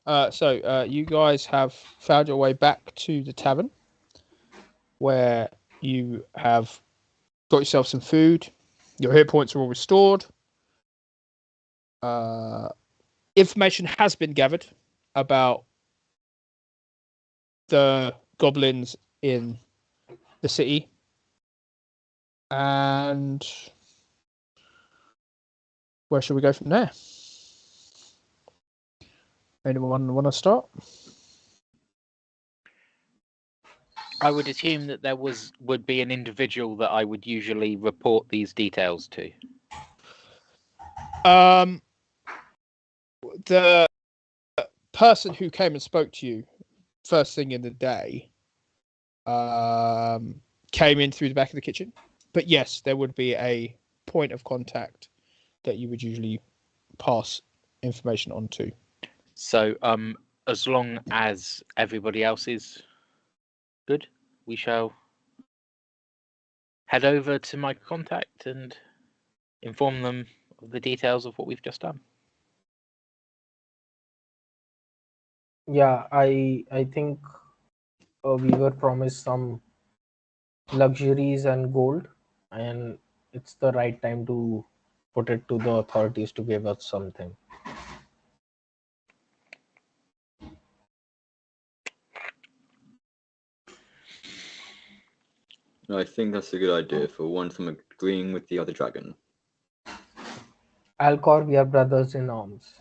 So you guys have found your way back to the tavern, where you have got yourself some food. Your hit points are all restored. Information has been gathered about the goblins in the city, and where should we go from there? Anyone want to start? I would assume that there would be an individual that I would usually report these details to. The person who came and spoke to you first thing in the day came in through the back of the kitchen. But yes, there would be a point of contact that you would usually pass information on to. So, as long as everybody else is good, we shall head over to my contact and inform them of the details of what we've just done. Yeah, I think we were promised some luxuries and gold, and it's the right time to put it to the authorities to give us something. I think that's a good idea. For once, I'm agreeing with the other dragon. Alcor, we are brothers in arms.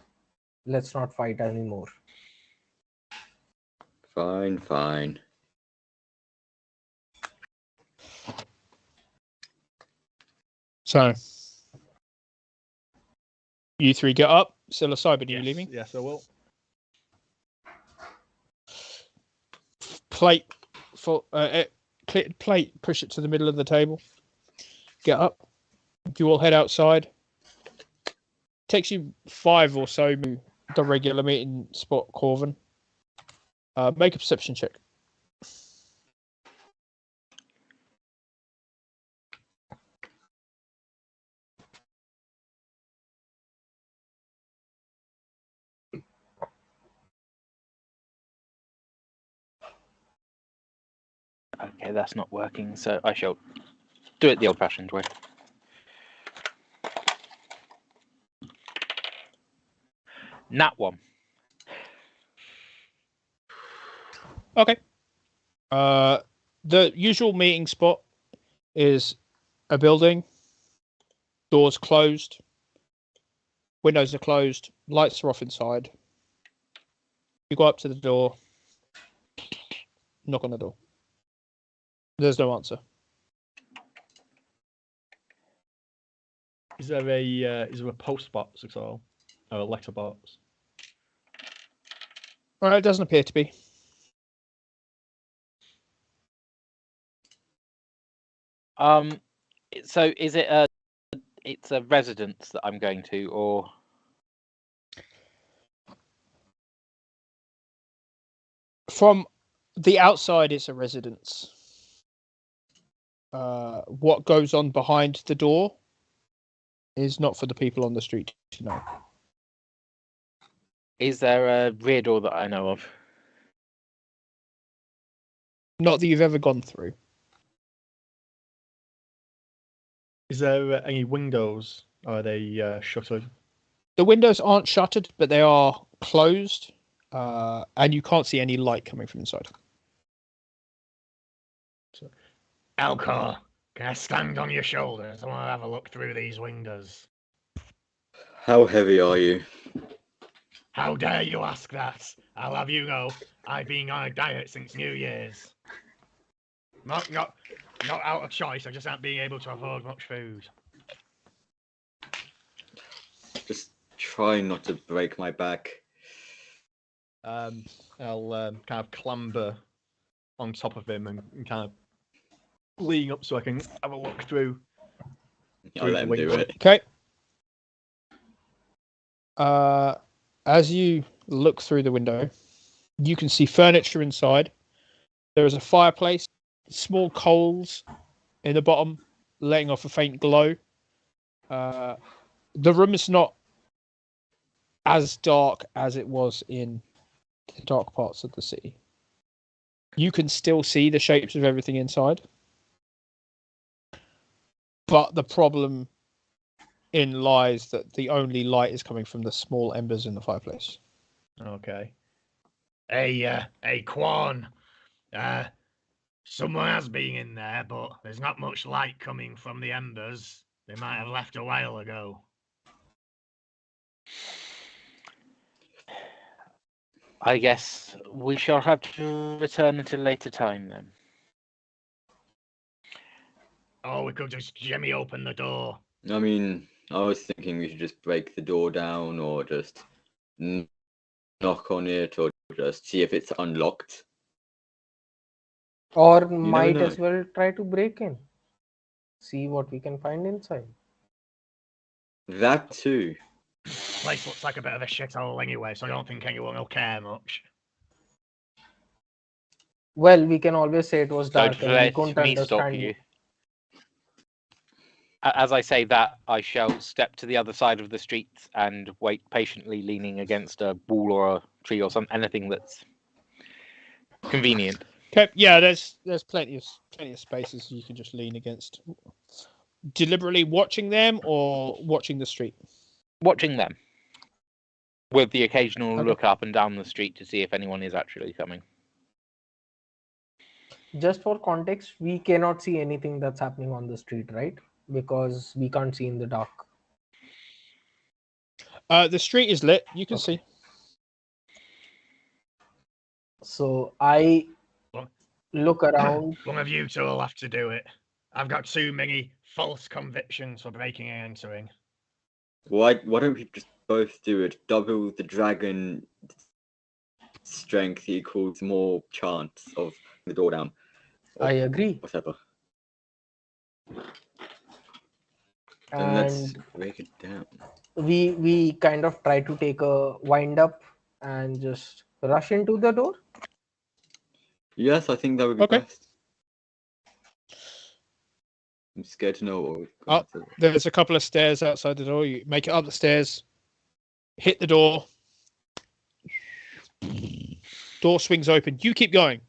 Let's not fight anymore. Fine, fine. So, you three get up. Psilocybin, are you leaving? Yes, I will. Plate, plate, push it to the middle of the table. Get up. You all head outside. Takes you 5 or so to the regular meeting spot, Corvin. Make a perception check. Okay, that's not working, so I shall do it the old-fashioned way. Nat 1. Okay. The usual meeting spot is a building. Doors closed. Windows are closed. Lights are off inside. You go up to the door. Knock on the door. There's no answer. Is there a post box at all, or a letter box? All right, it doesn't appear to be. So is it it's a residence that I'm going to, or? From the outside, it's a residence. What goes on behind the door is not for the people on the street to know. Is there a rear door that I know of? Not that you've ever gone through. Is there any windows? Or are they shuttered? The windows aren't shuttered, but they are closed, and you can't see any light coming from inside. Alcor, can I stand on your shoulders? I want to have a look through these windows. How heavy are you? How dare you ask that? I'll have you know, I've been on a diet since New Year's. Not out of choice, I just haven't been able to afford much food. Just try not to break my back. I'll kind of clamber on top of him and kind of lean up so I can have a look through. I'll let him do it. Okay. As you look through the window, you can see furniture inside. There is a fireplace, small coals in the bottom, letting off a faint glow. The room is not as dark as it was in the dark parts of the city. You can still see the shapes of everything inside. But the problem in lies that the only light is coming from the small embers in the fireplace. Okay. Hey, Quan. Someone has been in there, but there's not much light coming from the embers. They might have left a while ago. I guess we shall have to return at a later time then. Or we could just jimmy open the door. I mean, I was thinking we should just break the door down or just knock on it or just see if it's unlocked. Or never might know. as well try to break in. See what we can find inside. That too. Place looks like a bit of a shithole anyway, so I don't think anyone will care much. Well, we can always say it was dark Don't and we let couldn't me stop understand you. As I say that, I shall step to the other side of the street and wait patiently, leaning against a wall or a tree or anything that's convenient. Okay, yeah, there's plenty of spaces you can just lean against. Deliberately watching them or watching the street? Watching them, with the occasional Okay. look up and down the street to see if anyone is actually coming. Just for context, we cannot see anything that's happening on the street, right? Because we can't see in the dark. The street is lit. You can Okay. see. So I What? look around. One of you two will have to do it. I've got too many false convictions for breaking and entering. Why don't we just both do it? Double the dragon strength equals more chance of the door down. Or I agree. whatever. Then let's And break it down. we kind of try to take a wind up and just rush into the door. Yes, I think that would be Okay. best. I'm scared to know what we've Oh. got. to- There's a couple of stairs outside the door. You make it up the stairs, hit the door. Door swings open. You keep going.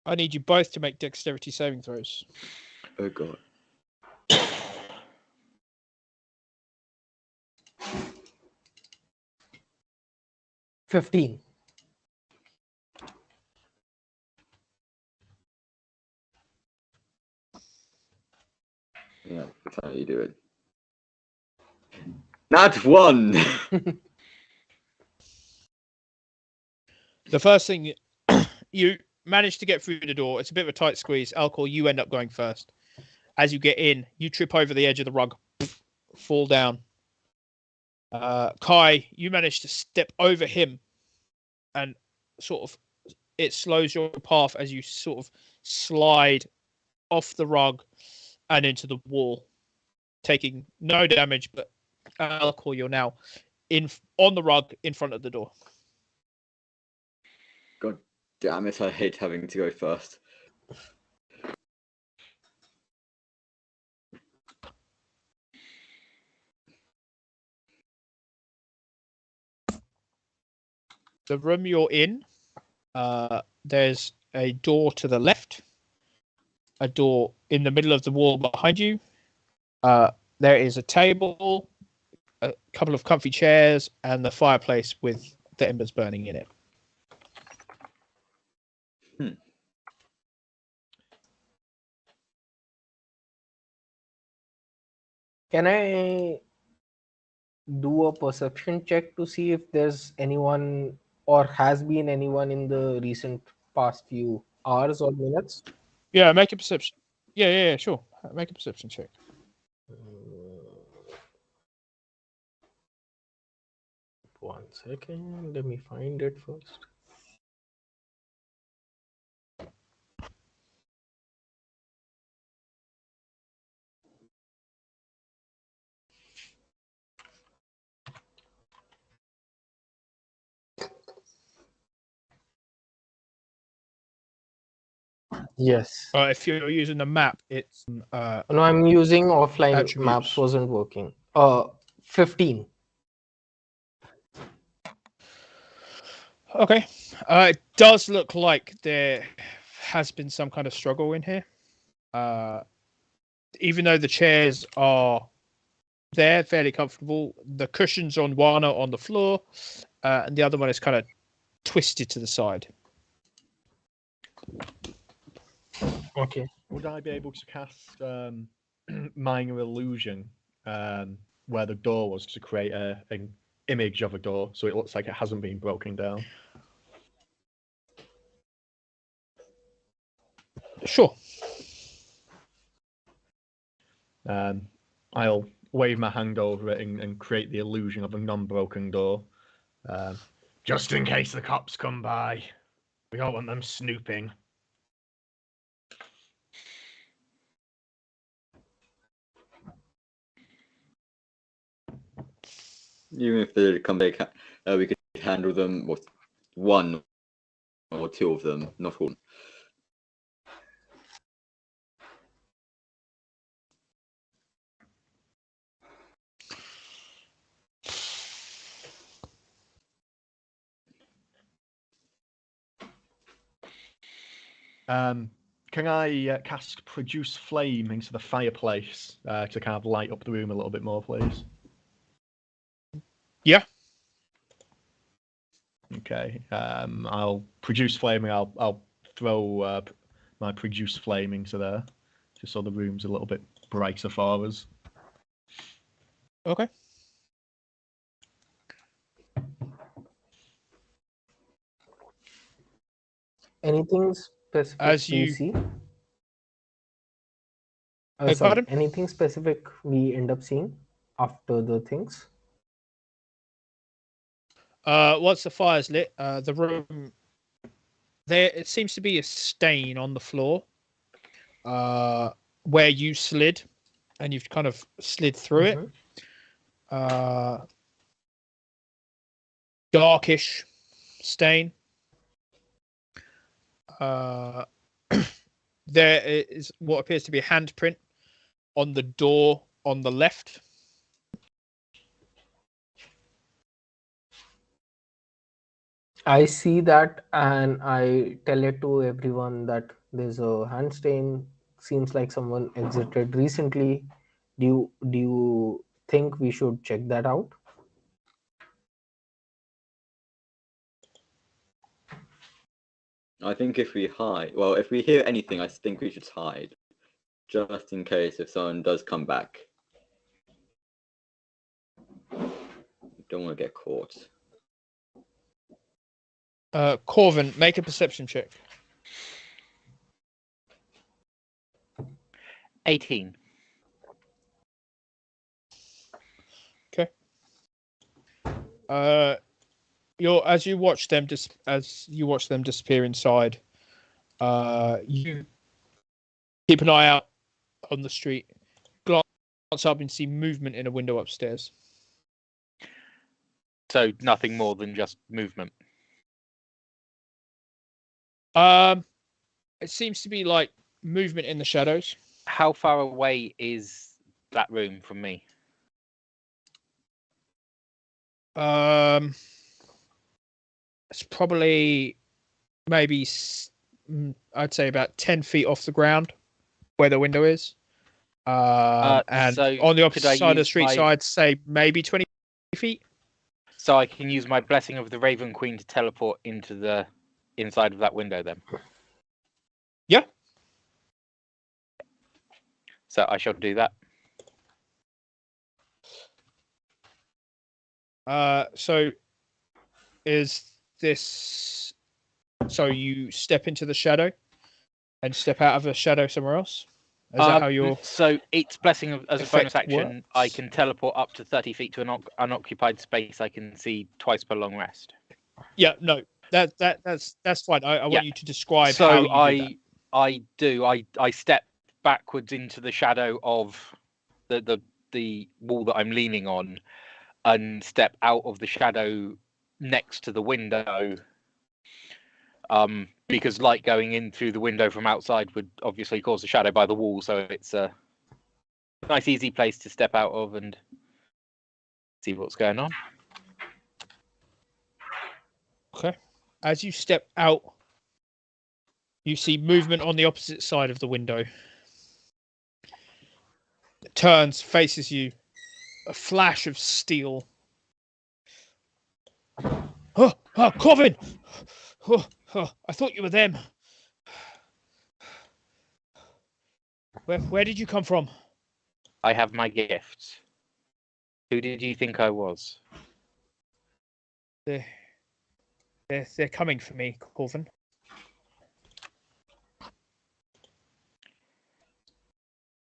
I need you both to make dexterity saving throws. Oh god. $15. Yeah, that's how you do it. Not one! The first thing you manage to get through the door. It's a bit of a tight squeeze. Alcor, you end up going first. As you get in, you trip over the edge of the rug, fall down. Kai, you manage to step over him, and sort of it slows your path as you sort of slide off the rug and into the wall, taking no damage. But Alcor, you're now on the rug in front of the door. God damn it, I hate having to go first. The room you're in, there's a door to the left, a door in the middle of the wall behind you. There is a table, a couple of comfy chairs, and the fireplace with the embers burning in it. Can I do a perception check to see if there's anyone or has been anyone in the recent past few hours or minutes? Yeah, make a perception. Yeah, sure. Make a perception check. One second, let me find it first. Yes. If you're using the map, it's No, I'm using offline Attributes. maps, wasn't working. 15. Okay. It does look like there has been some kind of struggle in here. Even though the chairs are there, fairly comfortable, the cushions on one are on the floor, and the other one is kind of twisted to the side. Okay. Would I be able to cast minor illusion where the door was to create an image of a door so it looks like it hasn't been broken down? Sure. I'll wave my hand over it and create the illusion of a non-broken door. Just in case the cops come by. We don't want them snooping. Even if they come back, we could handle them with one or two of them, not all. Can I cast Produce Flame into the fireplace to kind of light up the room a little bit more, please? Yeah. Okay. I'll Produce Flame and I'll throw my Produce Flame into there, just so the room's a little bit brighter for us. Okay. Anything specific As we you- see? Beg Sorry, pardon? anything specific we end up seeing after the things? Once the fire's lit, the room there it seems to be a stain on the floor, where you slid, and you've kind of slid through it. Darkish stain. There is what appears to be a handprint on the door on the left. I see that and I tell it to everyone that there's a hand stain. Seems like someone exited recently. Do you think we should check that out? I think if we hide, well, if we hear anything, I think we should hide, just in case if someone does come back. Don't want to get caught. Corvin, make a perception check. 18. As you watch them disappear inside, you keep an eye out on the street, glance up and see movement in a window upstairs. So nothing more than just movement. It seems to be like movement in the shadows. How far away is that room from me? It's probably maybe I'd say about 10 feet off the ground where the window is. And so on the opposite could I side of the use street, so my- I'd say maybe 20 feet. So I can use my Blessing of the Raven Queen to teleport into the inside of that window then? Yeah. So I shall do that. So is this... So you step into the shadow and step out of the shadow somewhere else? Is that how you're... So it's Blessing of, as a bonus effect action, I works? can teleport up to 30 feet to an unoccupied space I can see twice per long rest. Yeah, no, that's fine. I Yeah. want you to describe So how you do that. I step backwards into the shadow of the wall that I'm leaning on, and step out of the shadow next to the window. Because light going in through the window from outside would obviously cause a shadow by the wall, so it's a nice, easy place to step out of and see what's going on. Okay. As you step out, you see movement on the opposite side of the window. It turns, faces you. A flash of steel. Oh, Corvin! Oh, I thought you were them. Where did you come from? I have my gifts. Who did you think I was? They're coming for me, Corvin.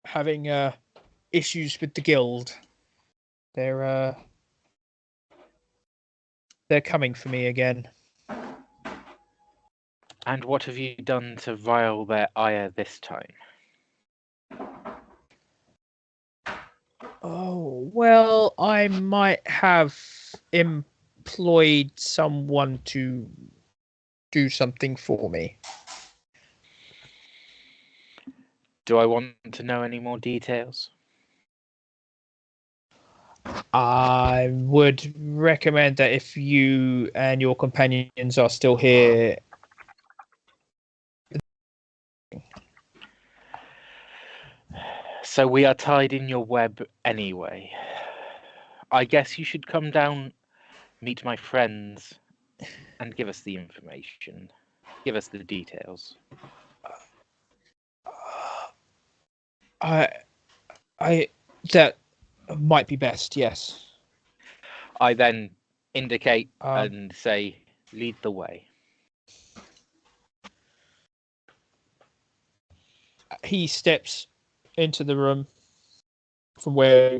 Having issues with the guild. They're coming for me again. And what have you done to rile their ire this time? Oh, well, I might have employed someone to do something for me. Do I want to know any more details? I would recommend that if you and your companions are still here. So we are tied in your web anyway. I guess you should come down, meet my friends, and give us the information. Give us the details. That might be best, yes. I then indicate Um, and say, lead the way. He steps into the room from where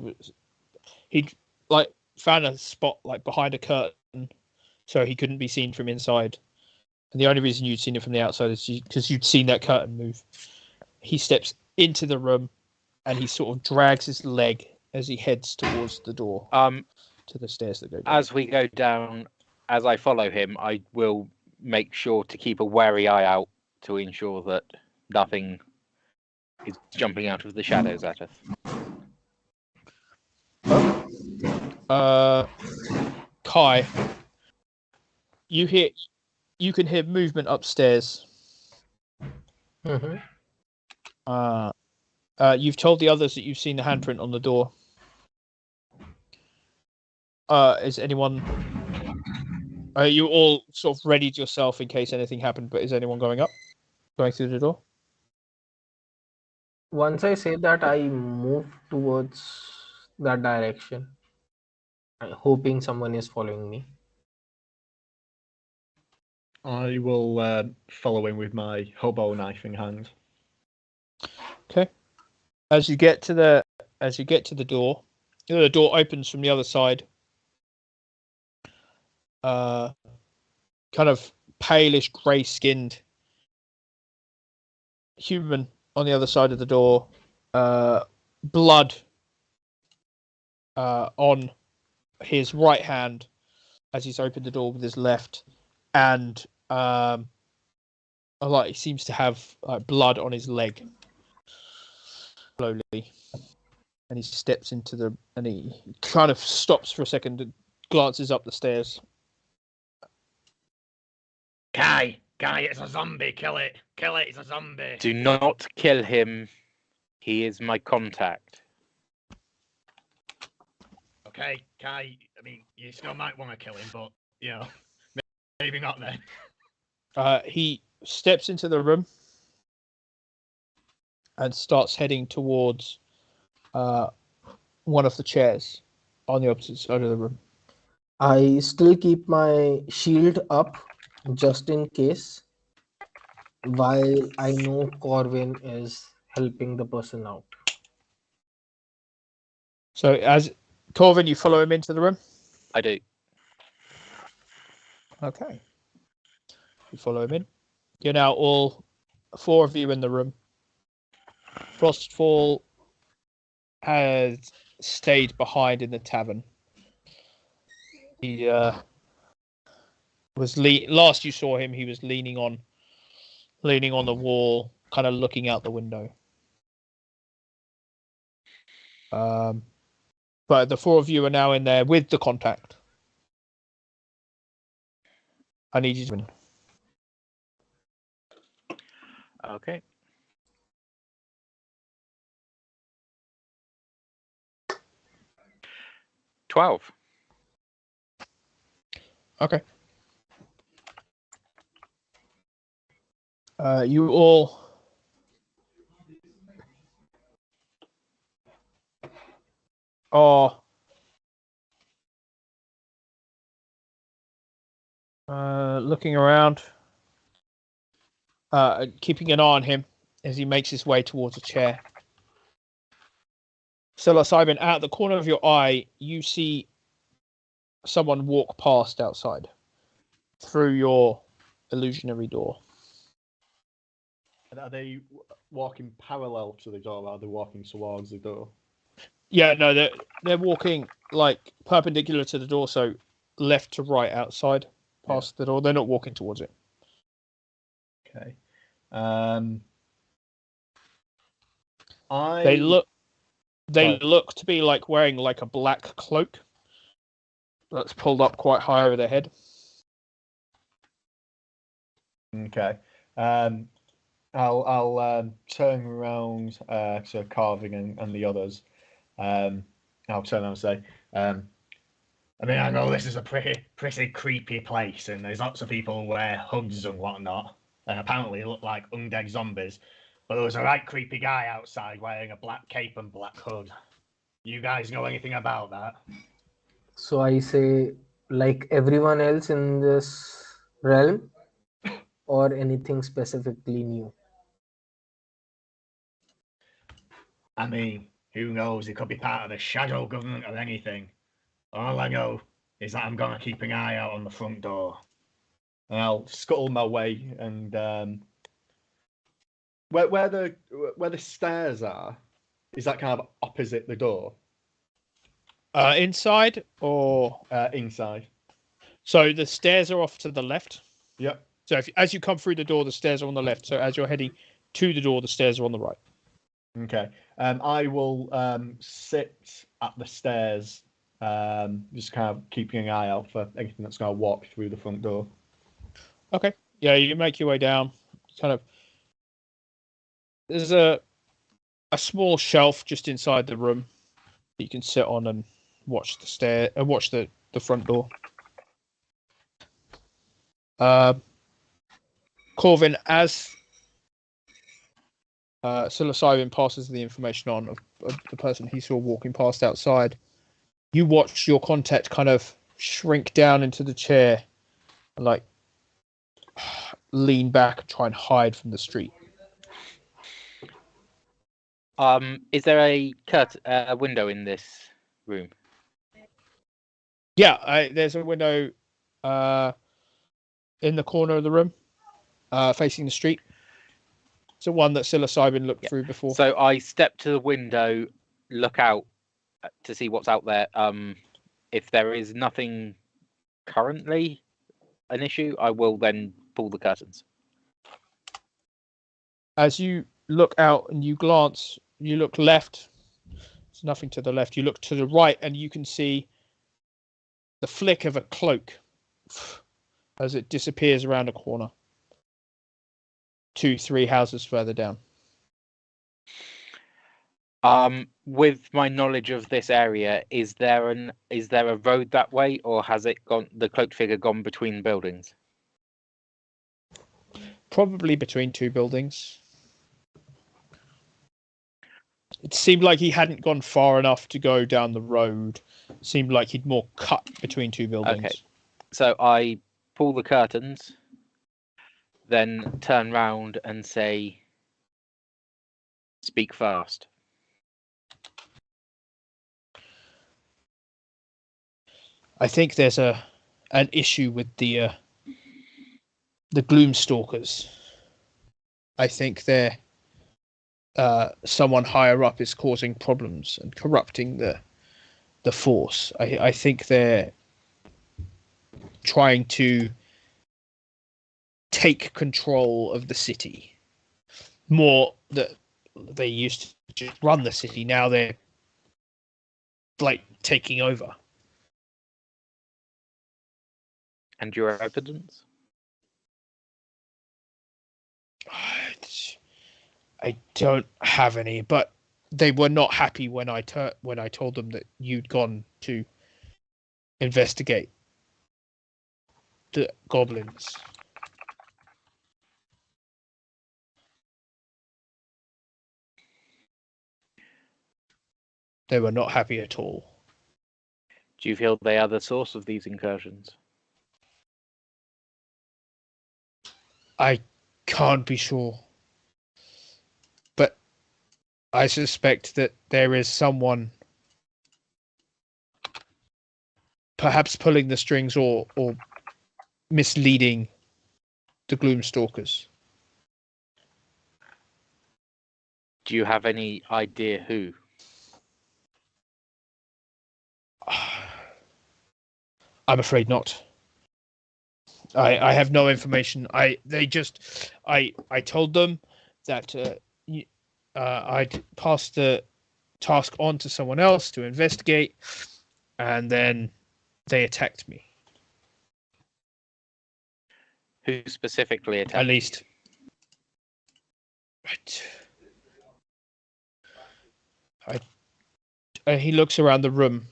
he'd like found a spot like behind a curtain so he couldn't be seen from inside. And the only reason you'd seen it from the outside is because you'd seen that curtain move. He steps into the room and he sort of drags his leg as he heads towards the door to the stairs that go down. As we go down, as I follow him, I will make sure to keep a wary eye out to ensure that nothing is jumping out of the shadows at us. Kai, you can hear movement upstairs. Mm-hmm. You've told the others that you've seen the handprint on the door. Is anyone? Are you all sort of readied yourself in case anything happened? But is anyone going through the door? Once I say that, I move towards that direction, hoping someone is following me. I will follow him with my hobo knife in hand. Okay. As you get to the door, the door opens from the other side. Kind of palish, grey-skinned human on the other side of the door. Blood on his right hand as he's opened the door with his left, and he seems to have blood on his leg. Slowly, and he steps into and he kind of stops for a second and glances up the stairs. Kai, it's a zombie. Kill it, it's a zombie. Do not kill him. He is my contact. Okay, Kai, I mean, you still might want to kill him, but, maybe not then. He steps into the room and starts heading towards one of the chairs on the opposite side of the room. I still keep my shield up just in case, while I know Corvin is helping the person out. So as Corvin, you follow him into the room? I do. Okay. You follow him in. You're now all four of you in the room. Frostfall has stayed behind in the tavern. He was last you saw him, he was leaning on the wall, kind of looking out the window. But the four of you are now in there with the contact. I need you to win. Okay. $12. Okay. You all are looking around, keeping an eye on him as he makes his way towards a chair. Psilocybin, out of the corner of your eye, you see someone walk past outside through your illusionary door. Are they walking parallel to the door, or are they walking towards the door? Yeah, no, they're walking like perpendicular to the door, so left to right outside, past the door. They're not walking towards it. Okay. They look to be like wearing like a black cloak that's pulled up quite high over their head. Okay. I'll turn around to Carving and the others. I'll turn around and say, I mean, I know this is a pretty creepy place, and there's lots of people who wear hoods and whatnot, and apparently look like undead zombies. But there was a right creepy guy outside wearing a black cape and black hood. You guys know anything about that? So I say, like everyone else in this realm, or anything specifically new? I mean, who knows? It could be part of the shadow government or anything. All I know is that I'm gonna keep an eye out on the front door. and I'll scuttle my way and where the stairs are, is that kind of opposite the door? Inside or Inside. so the stairs are off to the left. Yep. So as you come through the door, the stairs are on the left. So as you're heading to the door, the stairs are on the right. Okay. I will sit at the stairs, just kind of keeping an eye out for anything that's going to walk through the front door. Okay. Yeah, you make your way down. Kind of. There's a small shelf just inside the room that you can sit on and watch the front door. Corvin, as Psilocybin passes the information on of the person he saw walking past outside, you watch your contact kind of shrink down into the chair and like lean back and try and hide from the street. Is there a window in this room? Yeah, there's a window in the corner of the room facing the street. It's the one that Psilocybin looked through before. So I step to the window, look out to see what's out there. If there is nothing currently an issue, I will then pull the curtains. As you look out and you glance, you look left. There's nothing to the left. You look to the right and you can see the flick of a cloak as it disappears around a corner. 2-3 houses further down. With my knowledge of this area, is there a road that way, or has the cloaked figure gone between buildings? Probably between two buildings. It seemed like he hadn't gone far enough to go down the road. It seemed like he'd more cut between two buildings. Okay. So I pull the curtains, then turn round and say, "Speak fast." I think there's an issue with the Gloomstalkers. I think they're someone higher up is causing problems and corrupting the force. I think they're trying to take control of the city more. That they used to just run the city. Now they're like taking over. And your evidence? I don't have any, but they were not happy when I told them that you'd gone to investigate the goblins. They were not happy at all. Do you feel they are the source of these incursions? I can't be sure. But I suspect that there is someone perhaps pulling the strings or misleading the Gloomstalkers. Do you have any idea who? I'm afraid not. I have no information. I told them that I'd pass the task on to someone else to investigate, and then they attacked me. Who specifically attacked? At least. He looks around the room.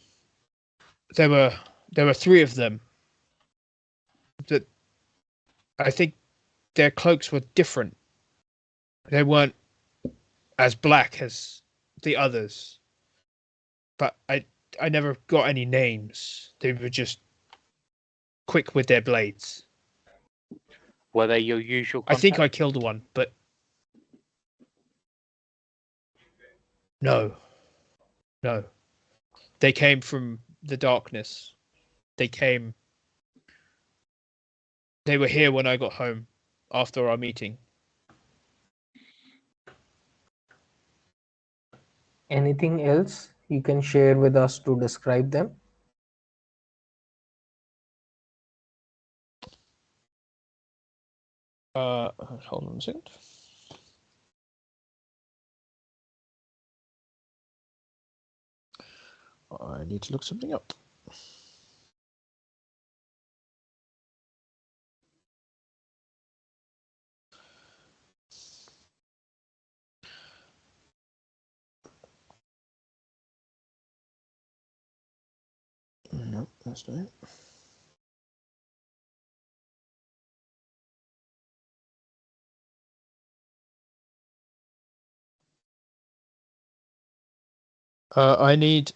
There were three of them. That I think their cloaks were different. They weren't as black as the others. But I never got any names. They were just quick with their blades. Were they your usual I think I contact? killed one, but no. They came from the darkness. They were here when I got home after our meeting. Anything else you can share with us to describe them? Hold on a second. I need to look something up. No, that's not it. I need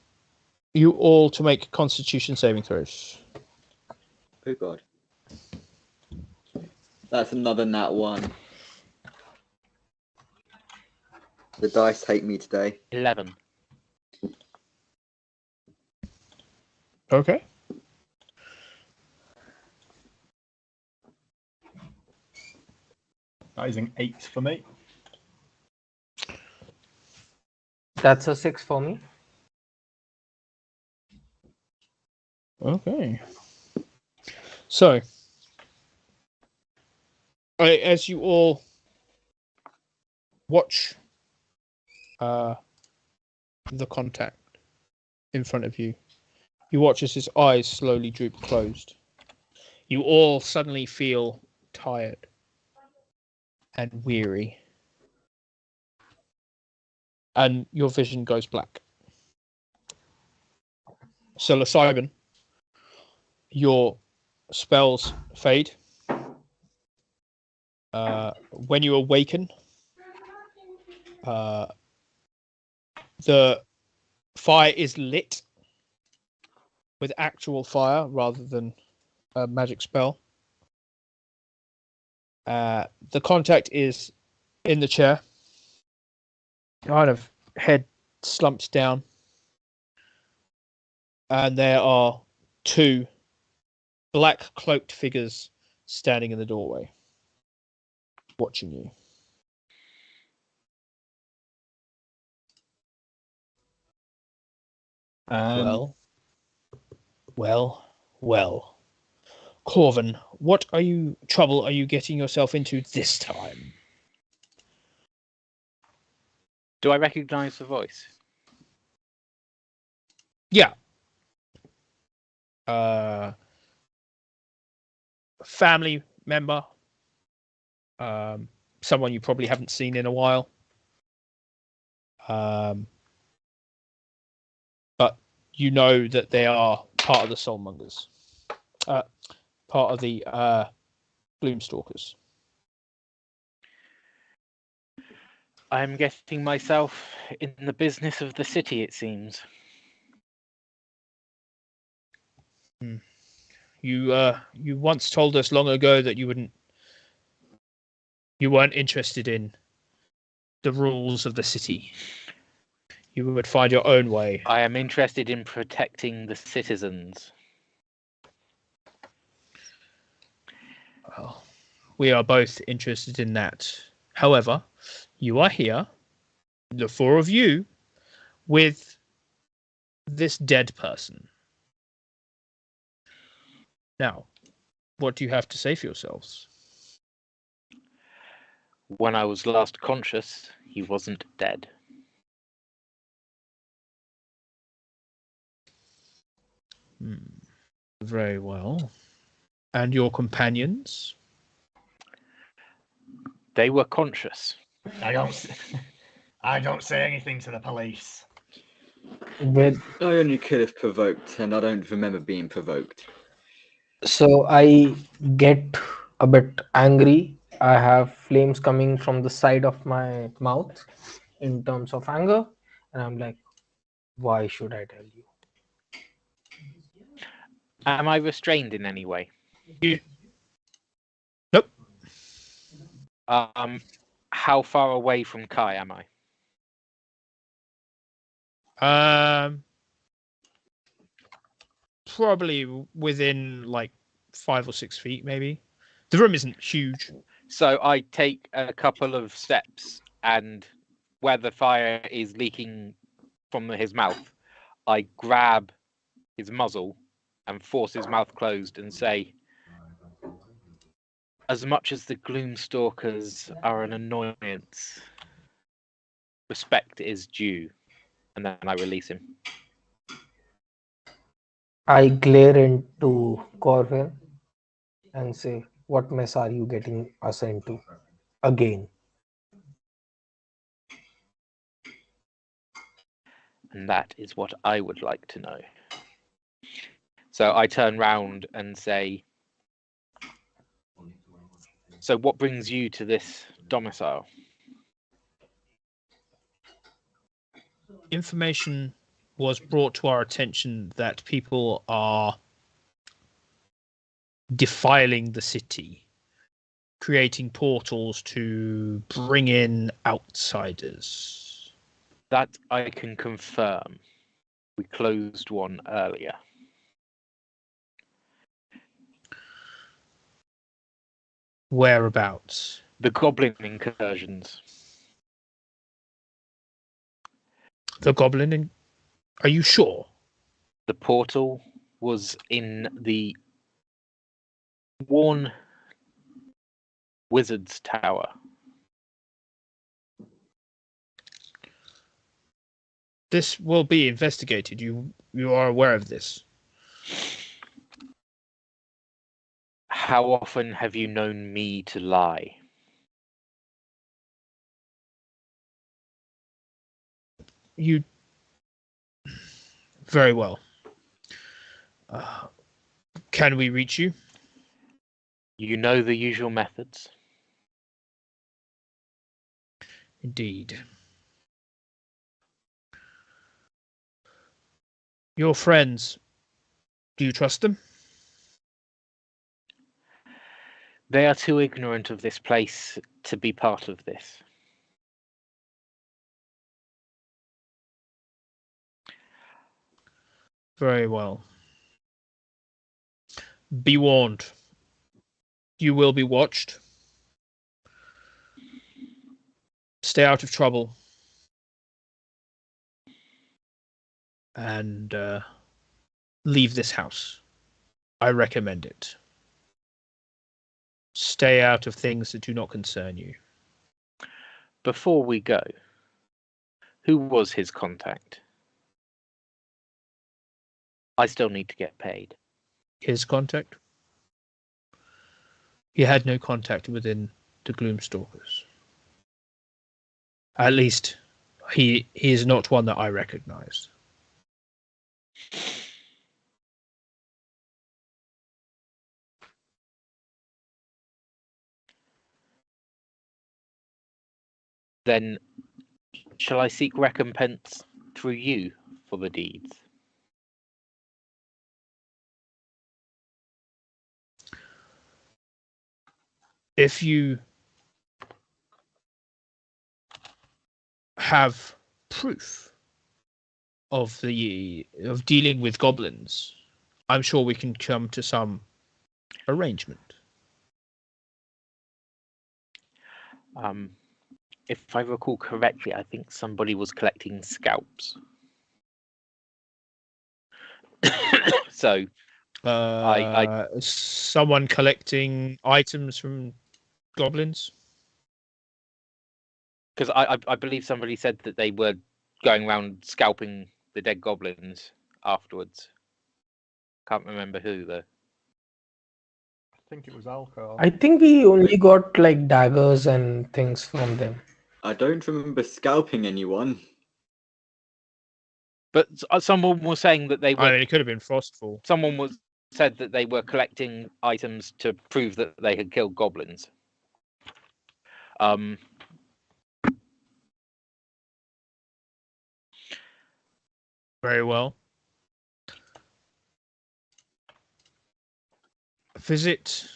you all to make Constitution saving throws. Oh god. That's another nat one. The dice hate me today. 11. Okay. That is an 8 for me. That's a 6 for me. Okay. So, as you all watch the contact in front of you, you watch as his eyes slowly droop closed. You all suddenly feel tired and weary. And your vision goes black. Psilocybin, your spells fade. When you awaken, the fire is lit with actual fire rather than a magic spell. The contact is in the chair, kind of head slumped down, and there are two black cloaked figures standing in the doorway, watching you. Well. Corvin, what trouble are you getting yourself into this time? Do I recognize the voice? Yeah. Family member. someone you probably haven't seen in a while. But you know that they are part of the Soulmongers, part of the Gloomstalkers. I'm getting myself in the business of the city, it seems. You once told us long ago that you weren't interested in the rules of the city. You would find your own way. I am interested in protecting the citizens. Well, we are both interested in that. However, you are here, the four of you, with this dead person. Now, what do you have to say for yourselves? When I was last conscious, he wasn't dead. Very well. And your companions? They were conscious. I don't say anything to the police. With I only could have provoked, and I don't remember being provoked. So I get a bit angry. I have flames coming from the side of my mouth in terms of anger, and I'm like, why should I tell you? Am I restrained in any way? Nope. How far away from Kai am I? Probably within like 5 or 6 feet, maybe. The room isn't huge. So I take a couple of steps, and where the fire is leaking from his mouth, I grab his muzzle and force his mouth closed and say, as much as the Gloomstalkers are an annoyance, respect is due. And then I release him. I glare into Corvin and say, what mess are you getting us into again? And that is what I would like to know. So I turn round and say, so what brings you to this domicile? Information was brought to our attention that people are defiling the city, creating portals to bring in outsiders. That I can confirm. We closed one earlier. Whereabouts? The goblin incursions. The goblin. Are you sure? The portal was in the Worn Wizard's Tower. This will be investigated. You are aware of this. How often have you known me to lie? You very well. Can we reach you? You know the usual methods. Indeed. Your friends, do you trust them? They are too ignorant of this place to be part of this. Very well. Be warned. You will be watched. Stay out of trouble. And leave this house. I recommend it. Stay out of things that do not concern you. Before we go, who was his contact? I still need to get paid. His contact? He had no contact within the Gloomstalkers. At least he is not one that I recognize. Then, shall I seek recompense through you for the deeds? If you have proof of dealing with goblins, I'm sure we can come to some arrangement. If I recall correctly, I think somebody was collecting scalps. So, Someone collecting items from goblins. because I believe somebody said that they were going around scalping the dead goblins afterwards. Can't remember who though. I think it was alcohol. I think we only got like daggers and things from them. I don't remember scalping anyone. But someone was saying that they were. I mean, it could have been Frostfall. Someone said that they were collecting items to prove that they had killed goblins. Very well. Visit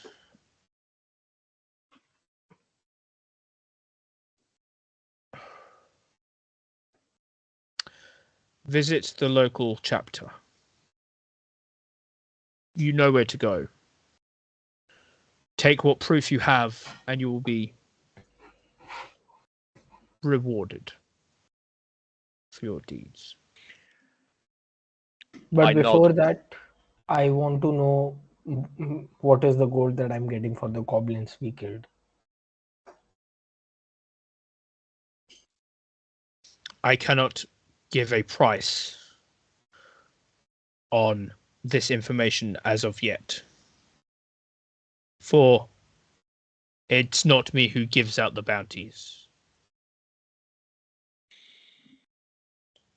the local chapter. You know where to go. Take what proof you have, and you will be rewarded for your deeds. But I before nod. that, I want to know what is the gold that I'm getting for the goblins we killed. I cannot give a price on this information as of yet. For it's not me who gives out the bounties.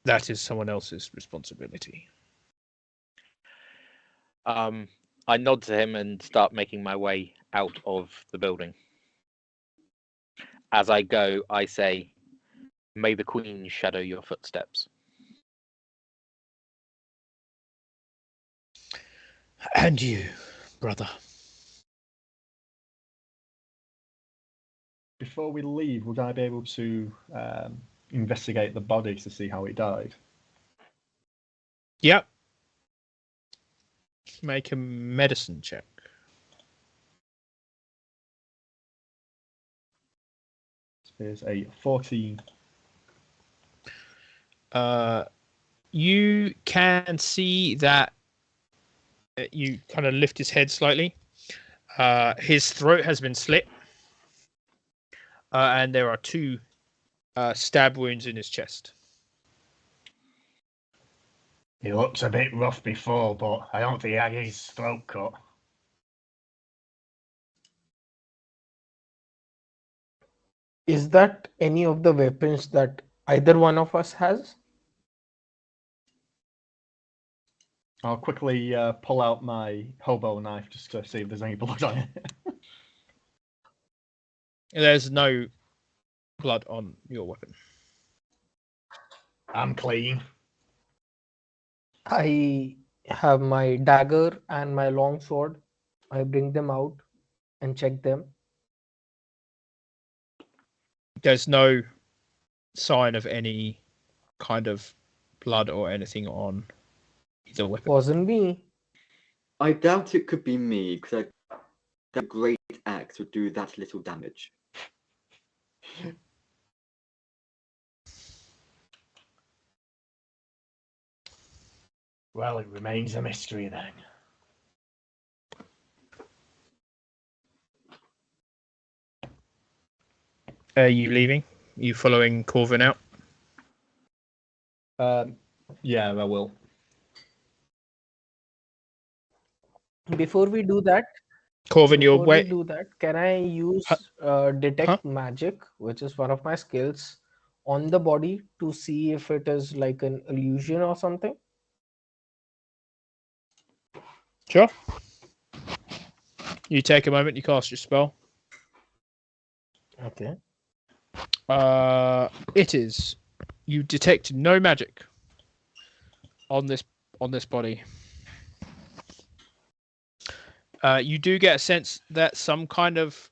That is someone else's responsibility. I nod to him and start making my way out of the building. As I go, I say, "May the Queen shadow your footsteps." And you, brother. Before we leave, would I be able to investigate the body to see how it died? Yep. Make a medicine check. There's a 14. You can see that you kind of lift his head slightly. His throat has been slit. And there are 2 stab wounds in his chest. He looked a bit rough before, but I don't think he had his throat cut. Is that any of the weapons that either one of us has? I'll quickly pull out my hobo knife just to see if there's any blood on it. There's no blood on your weapon. I'm clean. I have my dagger and my long sword. I bring them out and check them. There's no sign of any kind of blood or anything on either weapon. Wasn't me. I doubt it could be me, because that great axe would do that little damage. Well, it remains a mystery then. Are you leaving? Are you following Corvin out? Yeah, I will. Before we do that, Corvin, you're can I use detect magic, which is one of my skills, on the body to see if it is like an illusion or something? Sure. You take a moment. You cast your spell. Okay. It is. You detect no magic on this body. You do get a sense that some kind of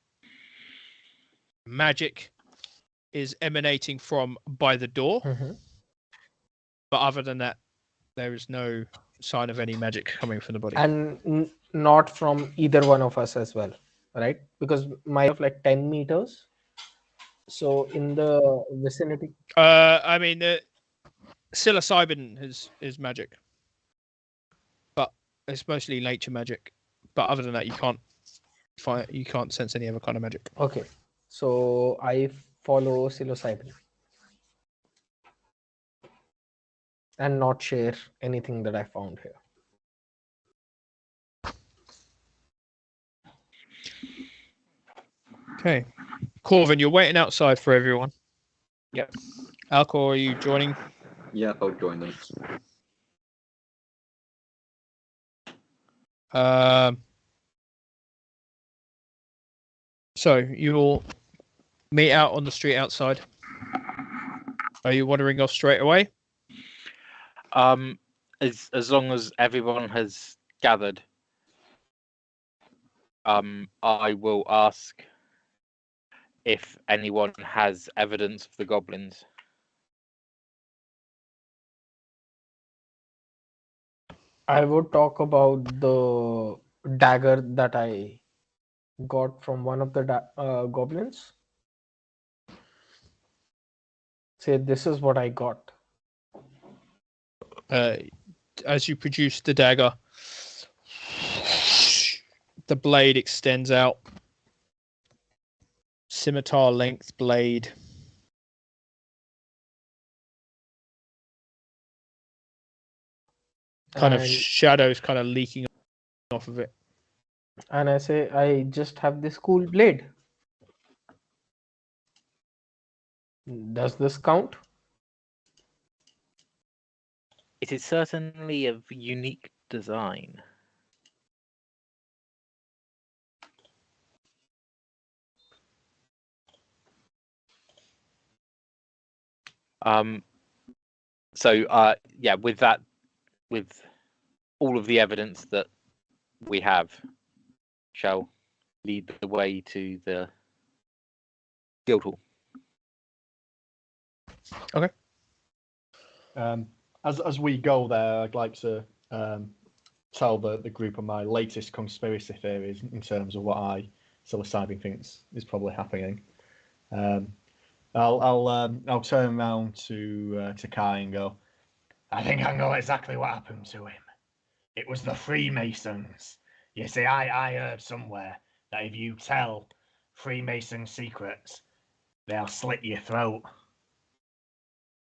magic is emanating from by the door, Mhm. but other than that, there is no sign of any magic coming from the body. And not from either one of us as well, right? Because my of like 10 meters. So in the vicinity. I mean, psilocybin is magic, but it's mostly nature magic. But other than that, you can't sense any other kind of magic. Okay. So I follow psilocybin and not share anything that I found here. Okay, Corvin, you're waiting outside for everyone. Yep. Alcor, are you joining? Yeah, I'll join them. So you will meet out on the street outside. Are you wandering off straight away? As long as everyone has gathered, I will ask if anyone has evidence of the goblins. I would talk about the dagger that I got from one of the goblins. Say, this is what I got. As you produce the dagger, the blade extends out. Scimitar length blade. Kind of And- shadows kind of leaking off of it. And I say, I just have this cool blade. Does this count? It is certainly of unique design. Yeah, with all of the evidence that we have, shall lead the way to the Guildhall. As we go there, I'd like to tell the group of my latest conspiracy theories in terms of what psilocybin thinks is probably happening. I'll turn around to Kai and go, I think I know exactly what happened to him. It was the Freemasons. You see, I heard somewhere that if you tell Freemason secrets, they'll slit your throat.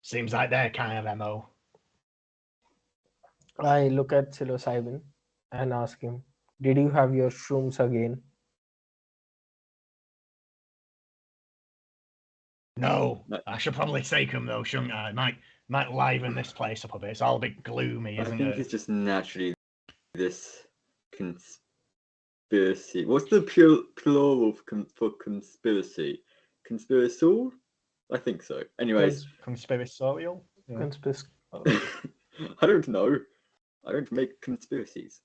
Seems like their kind of MO. I look at psilocybin and ask him, did you have your shrooms again? No, No. I should probably take them though, shouldn't I? Might liven this place up a bit. It's all a bit gloomy, I isn't think it? it's just naturally this conspiracy. What's the plural for conspiracy? Conspirasal? I think so. Anyways, conspiratorial? Yeah. I don't know. I don't make conspiracies.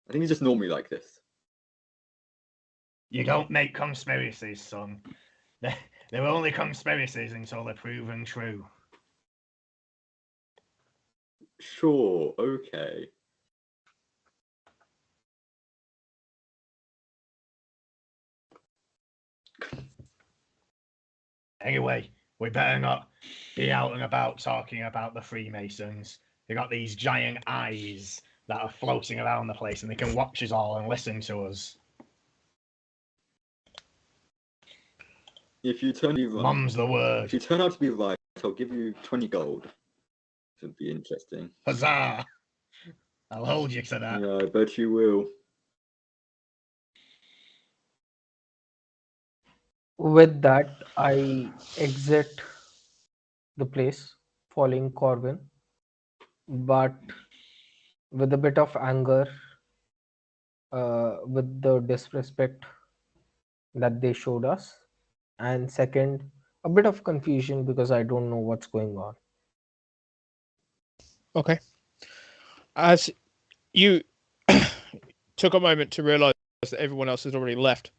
I think it's just normally like this. You don't make conspiracies, son. They're only conspiracies until they're proven true. Sure, okay. Anyway, we better not be out and about talking about the Freemasons. They got these giant eyes that are floating around the place and they can watch us all and listen to us. If you turn Mum's the word. if you turn out to be right, I'll give you 20 gold. This would be interesting. Huzzah! I'll hold you to that. Yeah, I bet you will. With that, I exit the place, following Corvin, but with a bit of anger, with the disrespect that they showed us, and second, a bit of confusion because I don't know what's going on. Okay. As you took a moment to realize that everyone else has already left,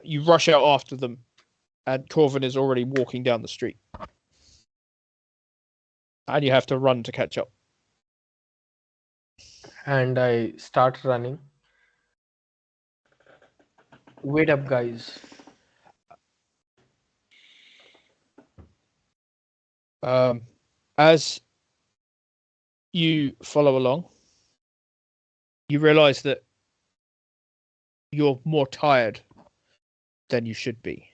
you rush out after them, and Corvin is already walking down the street. And you have to run to catch up. And I start running. Wait up, guys. As you follow along, you realize that you're more tired than you should be.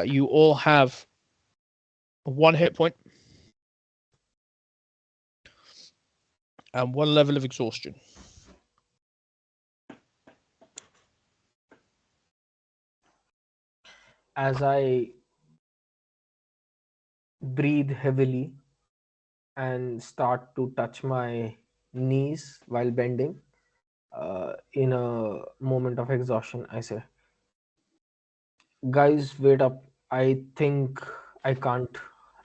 You all have 1 hit point and 1 level of exhaustion. As I breathe heavily and start to touch my knees while bending, in a moment of exhaustion, I say, guys, wait up. I think I can't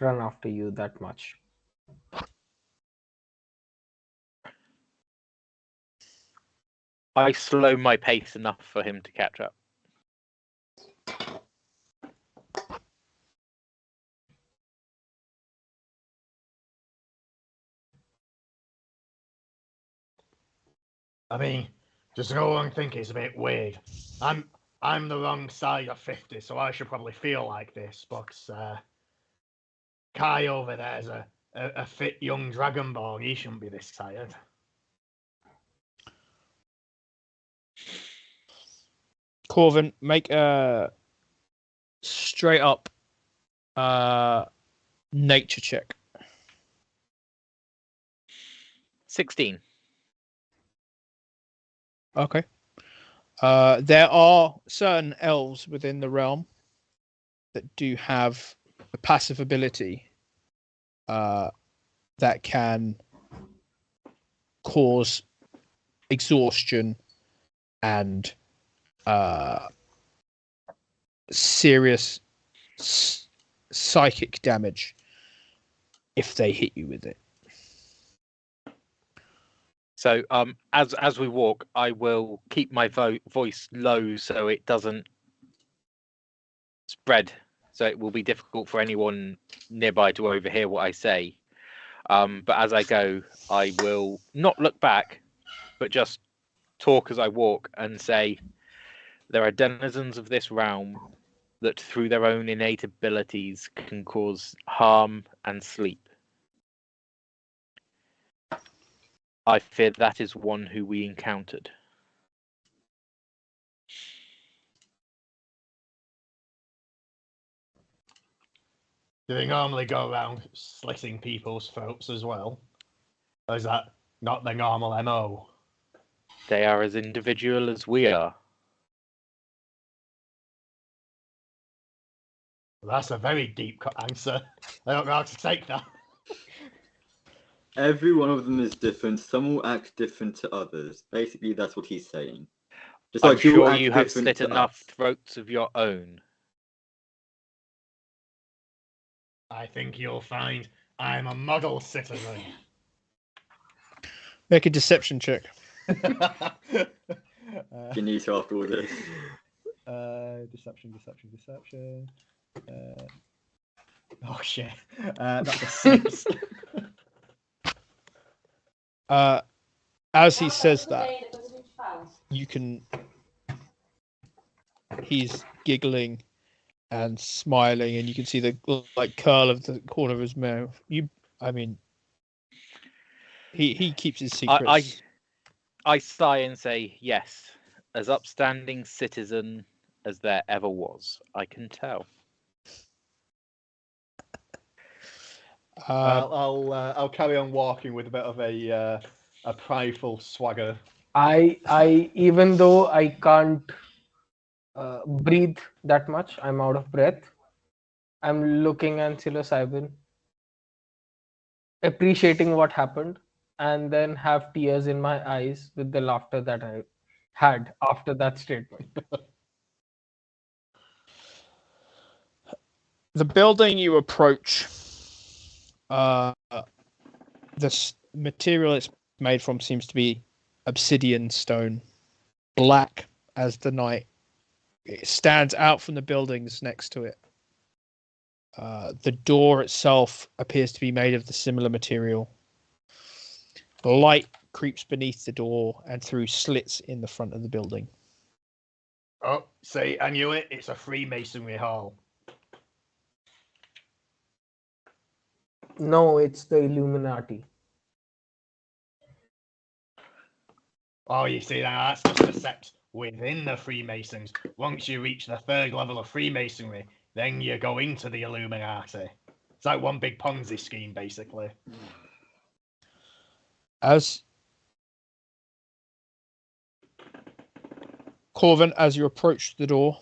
run after you that much. I slow my pace enough for him to catch up. I mean, does no one think it's a bit weird? I'm the wrong side of 50, so I should probably feel like this, but Kai over there's a fit young dragonborn. He shouldn't be this tired. Corvin, make a straight up nature check. 16. Okay. There are certain elves within the realm that do have a passive ability that can cause exhaustion and serious psychic damage if they hit you with it. So as we walk, I will keep my voice low so it doesn't spread. So it will be difficult for anyone nearby to overhear what I say. But as I go, I will not look back, but just talk as I walk and say, there are denizens of this realm that through their own innate abilities can cause harm and sleep. I fear that is one who we encountered. Do they normally go around slitting people's throats as well? Or is that not the normal MO? They are as individual as we are. Well, that's a very deep answer. I don't know how to take that. Every one of them is different. Some will act different to others. Basically, that's what he's saying. Just I'm like you'll sure act you have different slit to enough us. throats of your own. I think you'll find I'm a model citizen. Make a deception check. You need to after all this. Deception. Oh shit. That's a 6. As he says that, you can. He's giggling and smiling, and you can see the curl of the corner of his mouth. I mean, he keeps his secrets. I sigh and say, yes, as upstanding citizen as there ever was, I can tell. I'll carry on walking with a bit of a prideful swagger. I even though I can't breathe that much. I'm out of breath. I'm looking at psilocybin, appreciating what happened, and then have tears in my eyes with the laughter that I had after that statement. The building you approach, the material it's made from seems to be obsidian stone, black as the night. It stands out from the buildings next to it. The door itself appears to be made of the similar material. The light creeps beneath the door and through slits in the front of the building. Oh, see, I knew it. It's a Freemasonry hall. No, it's the Illuminati. Oh, you see, now that's just the steps within the Freemasons. Once you reach the third level of Freemasonry, then you go into the Illuminati. It's like one big Ponzi scheme, basically. As Corvin, as you approach the door,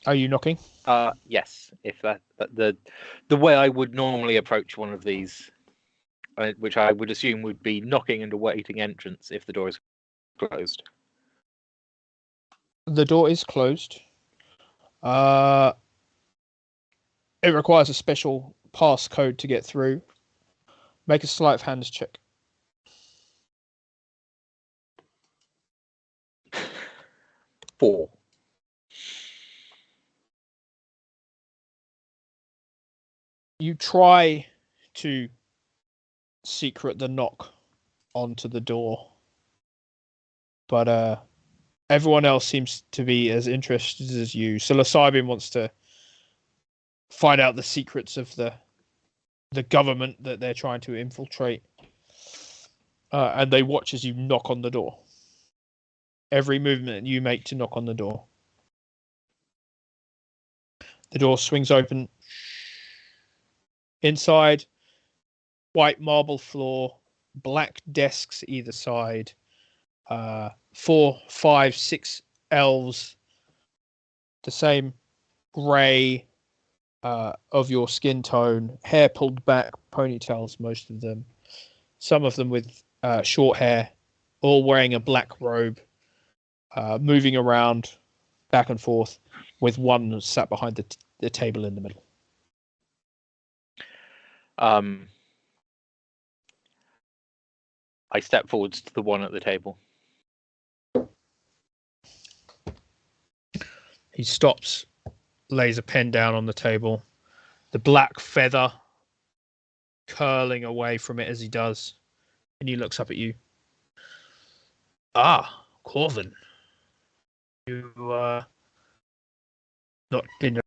are you knocking? Yes. If that the way I would normally approach one of these, which I would assume would be knocking and awaiting entrance if the door is closed. The door is closed. It requires a special passcode to get through. Make a sleight of hand check. 4. You try to secret the knock onto the door, but everyone else seems to be as interested as you. Psilocybin wants to find out the secrets of the government that they're trying to infiltrate, and they watch as you knock on the door. Every movement you make to knock on the door. The door swings open. Inside, white marble floor, black desks either side, 4, 5, 6 elves, the same grey of your skin tone, hair pulled back, ponytails, most of them. Some of them with short hair, all wearing a black robe, moving around back and forth, with one sat behind the table in the middle. I step forwards to the one at the table. He stops, lays a pen down on the table, the black feather curling away from it as he does, and he looks up at you. Ah, Corvin. You not been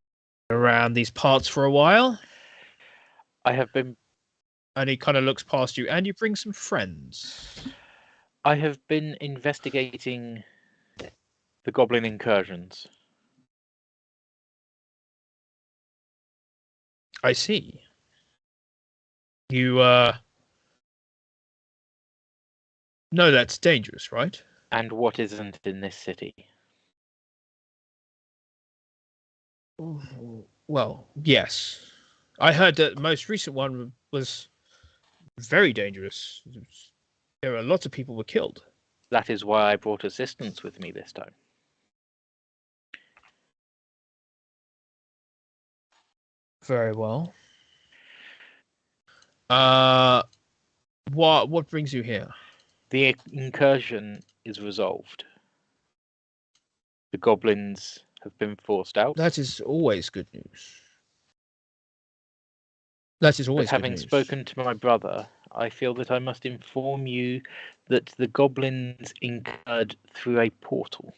around these parts for a while? I have been And he kind of looks past you, and you bring some friends. I have been investigating the goblin incursions. I see. You know that's dangerous, right? And what isn't in this city? Well, yes. I heard that the most recent one was very dangerous. There were lots of people were killed. That is why I brought assistance with me this time. Very well. What brings you here? The incursion is resolved. The goblins have been forced out. That is always good news. That is always But good having news. spoken to my brother, I feel that I must inform you that the goblins incurred through a portal.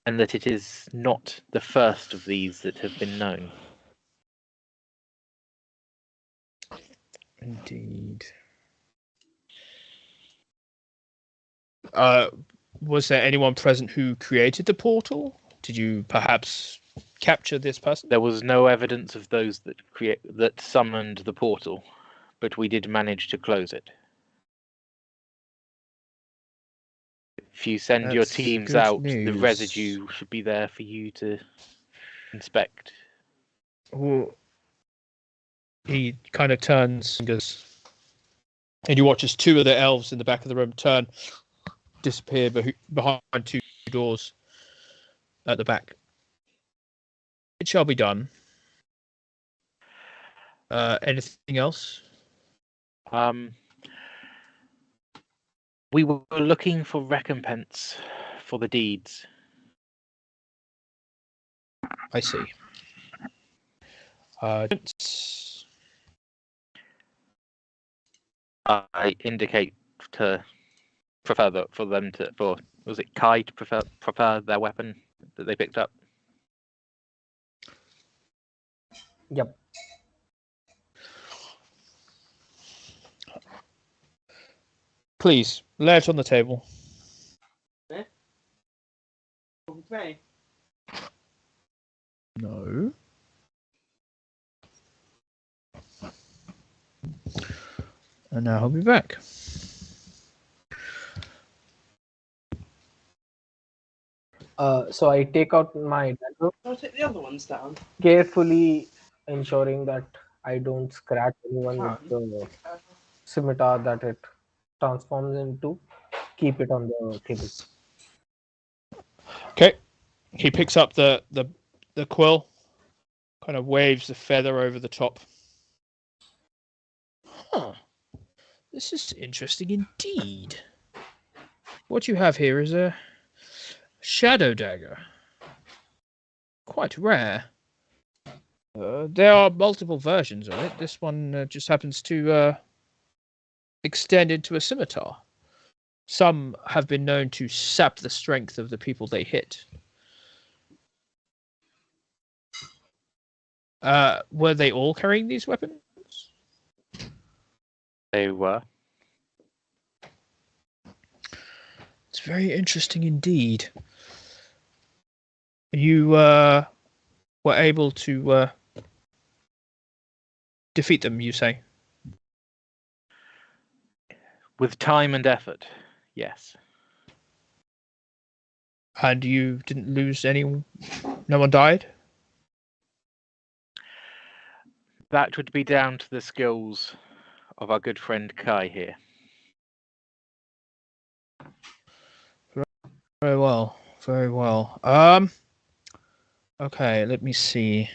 And that it is not the first of these that have been known. Indeed. Was there anyone present who created the portal? Did you perhaps capture this person? There was no evidence of those that summoned the portal, but we did manage to close it. If you send your That's teams good out, the news. residue should be there for you to inspect. Well, he kind of turns fingers, and you watch as two of the elves in the back of the room disappear behind two doors at the back. It shall be done. Anything else? We were looking for recompense for the deeds. I see. I indicate to was it Kai to prefer their weapon that they picked up? Yep. Please lay it on the table. No. And now he'll be back. So I take out my dagger, I'll take the other ones down. carefully ensuring that I don't scratch anyone with the scimitar that it transforms into. Keep it on the table. Okay. He picks up the quill, kind of waves the feather over the top. Huh. This is interesting indeed. What you have here is a shadow dagger. Quite rare. There are multiple versions of it. This one just happens to extend into a scimitar. Some have been known to sap the strength of the people they hit. Were they all carrying these weapons? They were. It's very interesting indeed. You were able to defeat them, you say? With time and effort, yes. And you didn't lose anyone? No one died? That would be down to the skills of our good friend Kai here. Very well. Very well. Okay, let me see.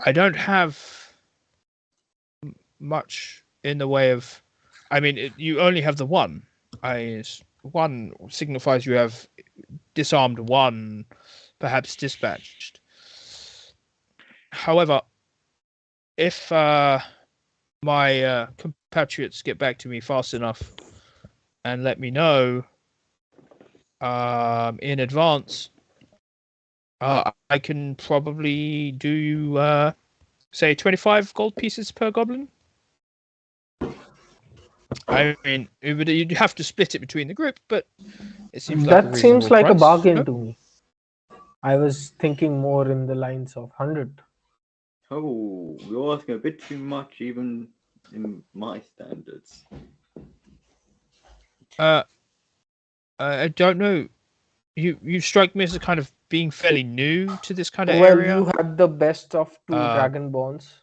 I don't have much in the way of... I mean, you only have the one. One signifies you have disarmed one, perhaps dispatched. However, if my compatriots get back to me fast enough and let me know in advance, I can probably do say 25 gold pieces per goblin. I mean, you'd have to split it between the group, but it seems like That seems like a price, bargain no? to me. I was thinking more in the lines of 100. Oh, you're asking a bit too much, even in my standards. I don't know. You strike me as a kind of being fairly new to this kind of Well, area. you had the best of two Uh, Dragonborns,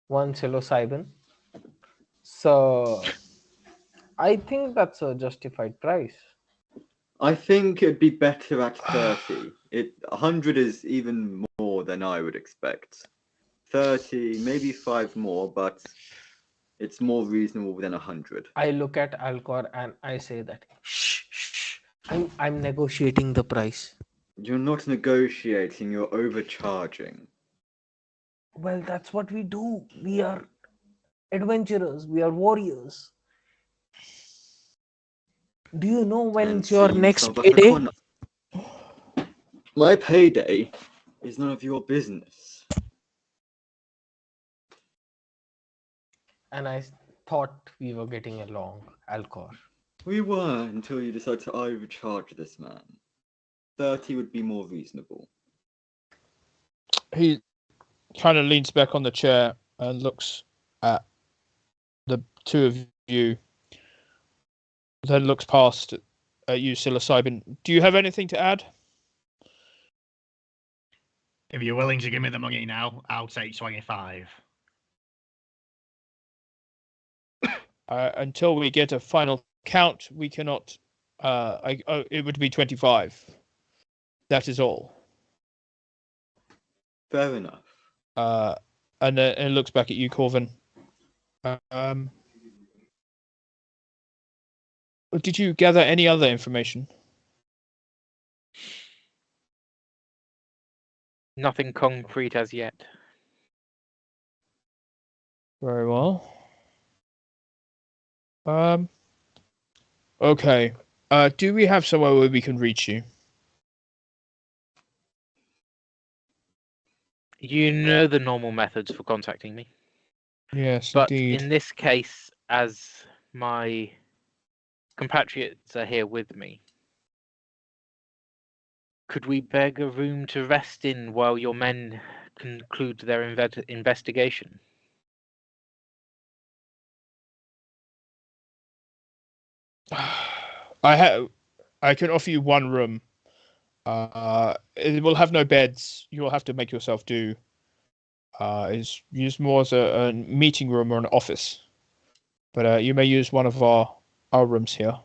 one psilocybin. So I think that's a justified price. I think it'd be better at 30. 100 is even more than I would expect. 30, maybe 5 more, but it's more reasonable than 100. I look at Alcor and I say that, shh. I'm negotiating the price. You're not negotiating, you're overcharging. Well, that's what we do. We are adventurers. We are warriors. Do you know when's your NC next sounds like a payday? con- My payday is none of your business. And I thought we were getting along, Alcor. We were until you decided to overcharge this man. 30 would be more reasonable. He kind of leans back on the chair and looks at the two of you. then looks past at you, psilocybin. Do you have anything to add? If you're willing to give me the money now, I'll take 25. Until we get a final count, we cannot. It would be 25. That is all. Fair enough. And it looks back at you, Corvin. Did you gather any other information? Nothing concrete as yet. Very well. Okay. Do we have somewhere where we can reach you? You know the normal methods for contacting me. Yes, But indeed. in this case, as my compatriots are here with me, could we beg a room to rest in while your men conclude their investigation? I can offer you one room. It will have no beds. You will have to make yourself do. It's used more as a meeting room or an office. But you may use one of our rooms here.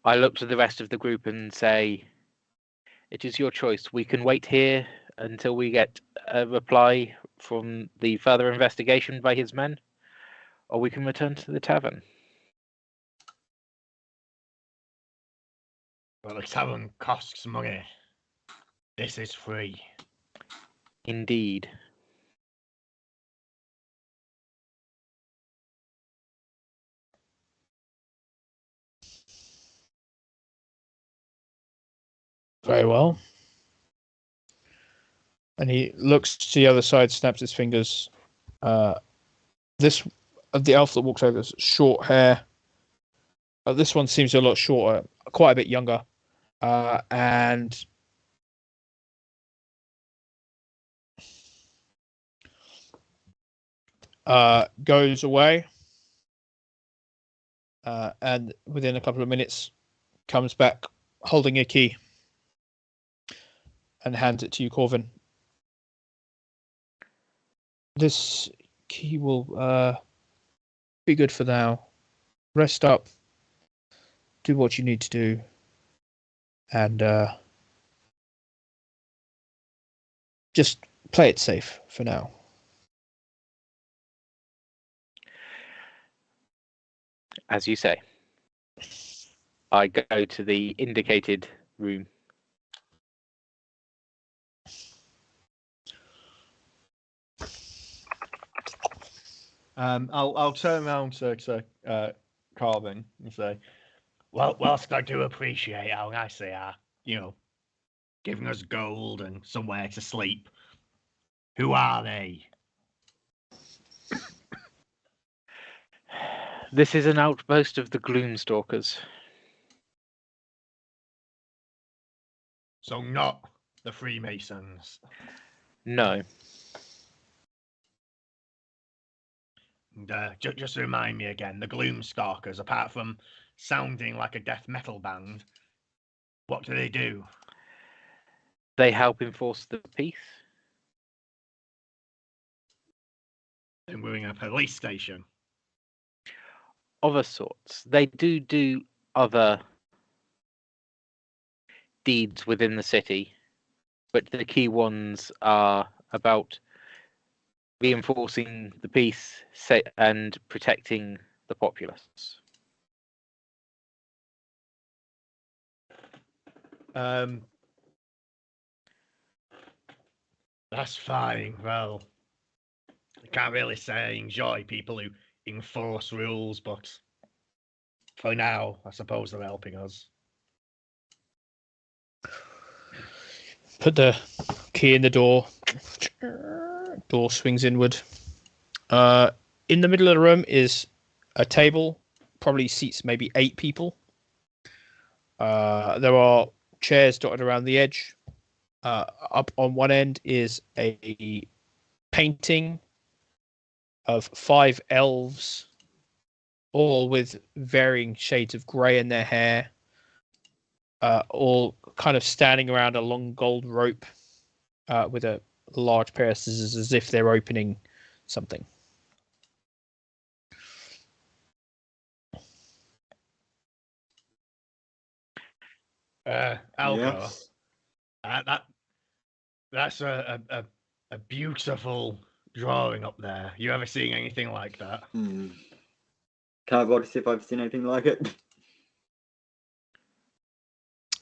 I look to the rest of the group and say, it is your choice. We can wait here until we get a reply from the further investigation by his men, or we can return to the tavern. Well, the tavern costs money. This is free. Indeed. Very well. And he looks to the other side, snaps his fingers. This the elf that walks over has short hair. This one seems a lot shorter, quite a bit younger, and goes away. And within a couple of minutes, comes back holding a key and hands it to you, Corvin. This key will be good for now. Rest up. Do what you need to do. And just play it safe for now. As you say. I go to the indicated room. I'll turn around to Carvin and say, Well, whilst I do appreciate how nice they are, giving us gold and somewhere to sleep, who are they? This is an outpost of the Gloomstalkers. So not the Freemasons. No. And, just to remind me again, the Gloomstalkers, apart from sounding like a death metal band, what do they do? They help enforce the peace. And we're in a police station. Other sorts. They do other deeds within the city, but the key ones are about reinforcing the peace and protecting the populace. That's fine. Well, I can't really say I enjoy people who enforce rules, but for now, I suppose they're helping us. Put the key in the door. Door swings inward. In the middle of the room is a table, probably seats maybe 8 people. There are chairs dotted around the edge. Up on one end is a painting of 5 elves, all with varying shades of grey in their hair, all kind of standing around a long gold rope with a large pair of scissors as if they're opening something. Alcor, Yes. that's a beautiful drawing up there. You ever seen anything like that? Can I bother to see if I've seen anything like it?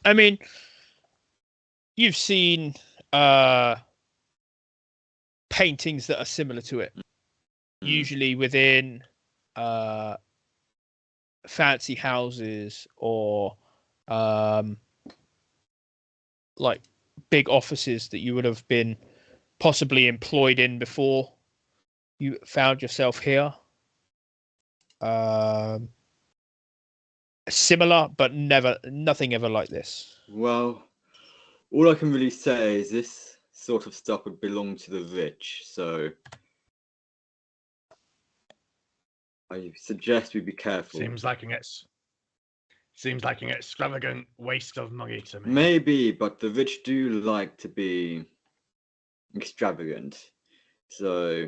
I mean, you've seen paintings that are similar to it, usually within fancy houses or like big offices that you would have been possibly employed in before you found yourself here. Similar, but nothing ever like this. Well, all I can really say is this sort of stuff would belong to the rich, so I suggest we be careful. Seems like an extravagant waste of money to me. Maybe, but the rich do like to be extravagant, so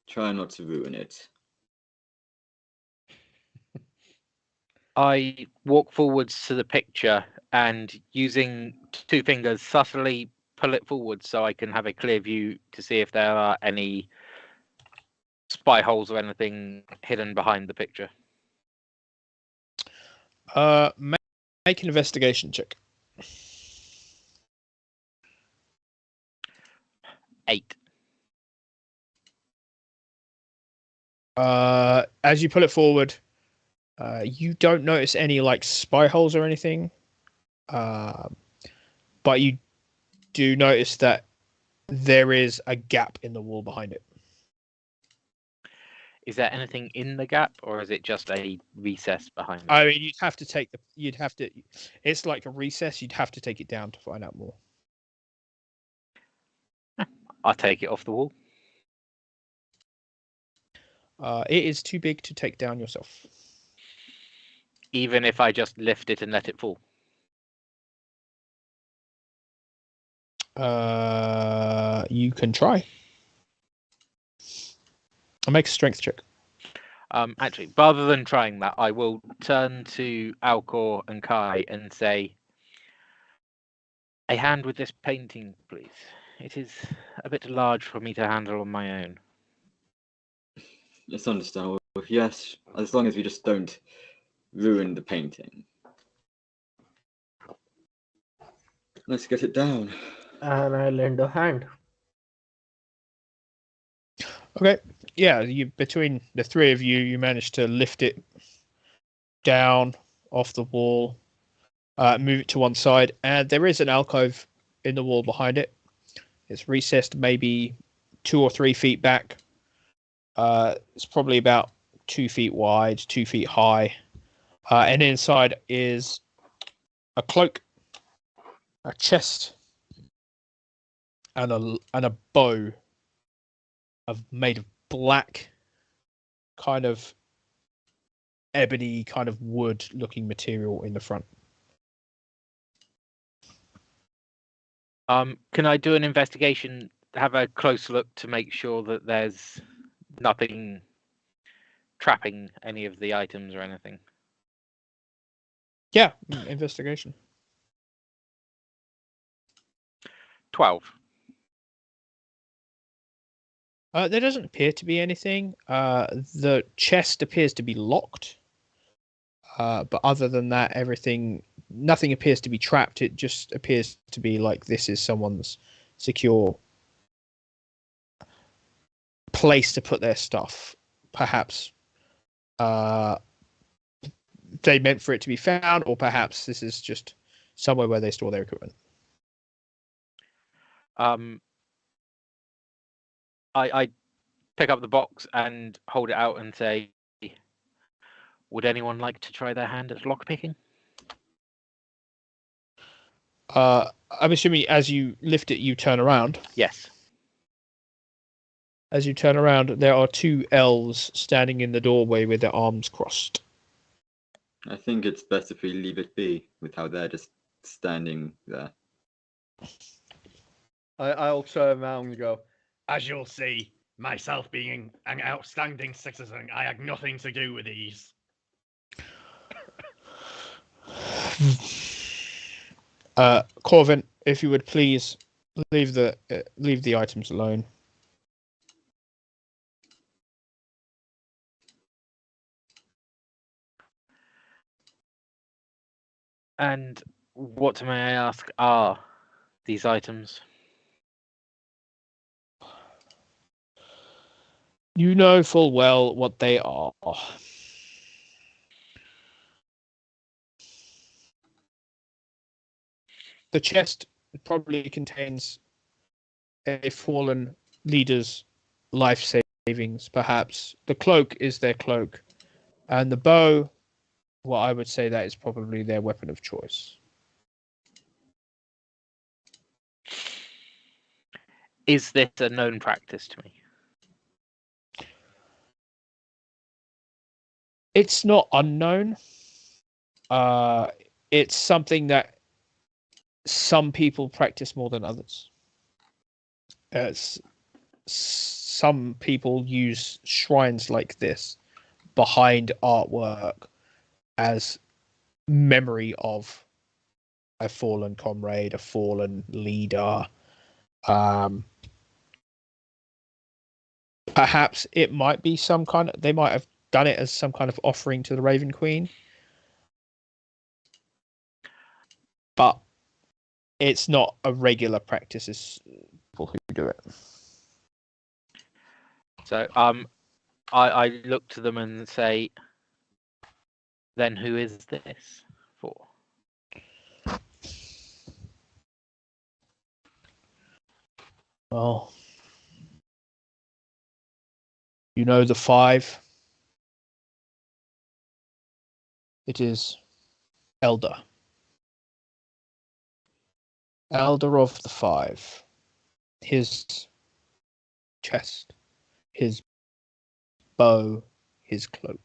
try not to ruin it. I walk forwards to the picture and using 2 fingers subtly pull it forward so I can have a clear view to see if there are any spy holes or anything hidden behind the picture. Make an investigation check. 8. As you pull it forward, you don't notice any like spy holes or anything, but you do notice that there is a gap in the wall behind it. Is there anything in the gap, or is it just a recess behind it? I mean, it's like a recess. You'd have to take it down to find out more. I'll take it off the wall. It is too big to take down yourself. Even if I just lift it and let it fall. You can try. I'll make a strength check. Actually, rather than trying that, I will turn to Alcor and Kai and say, "A hand with this painting, please. It is a bit large for me to handle on my own." It's understandable. Yes, as long as we just don't ruin the painting. Let's get it down. And I lend a hand. Okay. Yeah, between the 3 of you, you manage to lift it down off the wall, move it to one side, and there is an alcove in the wall behind it. It's recessed maybe 2 or 3 feet back. It's probably about 2 feet wide, 2 feet high, and inside is a cloak, a chest, and a bow made of black, kind of ebony, kind of wood-looking material in the front. Can I do an investigation, have a close look to make sure that there's nothing trapping any of the items or anything? Yeah, investigation. 12. There doesn't appear to be anything. The chest appears to be locked. But other than that, nothing appears to be trapped. It just appears to be like this is someone's secure place to put their stuff. Perhaps they meant for it to be found, or perhaps this is just somewhere where they store their equipment. I pick up the box and hold it out and say, "Would anyone like to try their hand at lockpicking?" I'm assuming as you lift it, you turn around. Yes. As you turn around, there are 2 elves standing in the doorway with their arms crossed. I think it's best if we leave it be with how they're just standing there. I'll turn around and go, As you'll see, myself being an outstanding citizen, I had nothing to do with these. Corvin, if you would please leave the items alone. And what, may I ask, are these items? You know full well what they are. The chest probably contains a fallen leader's life savings, perhaps. The cloak is their cloak. And the bow, well, I would say that is probably their weapon of choice. Is this a known practice to me? It's not unknown. It's something that some people practice more than others. Some people use shrines like this behind artwork as memory of a fallen comrade, a fallen leader. Perhaps it might be some kind of, they might have done it as some kind of offering to the Raven Queen. But it's not a regular practice as people who do it. So I look to them and say, then who is this for? Well, you know the five. It is Elder. Elder of the five. His chest, his bow, his cloak.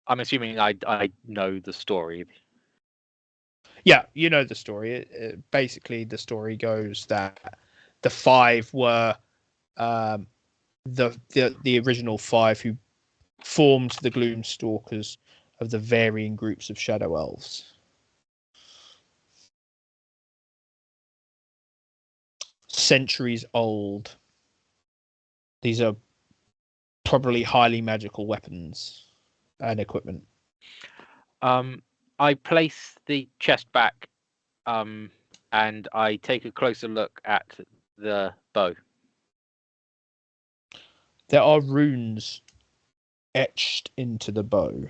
I'm assuming I know the story. Yeah, you know the story. Basically, the story goes that the five were the original five who formed the Gloomstalkers of the varying groups of Shadow Elves. Centuries old. These are probably highly magical weapons and equipment. I place the chest back, and I take a closer look at the bow. There are runes etched into the bow.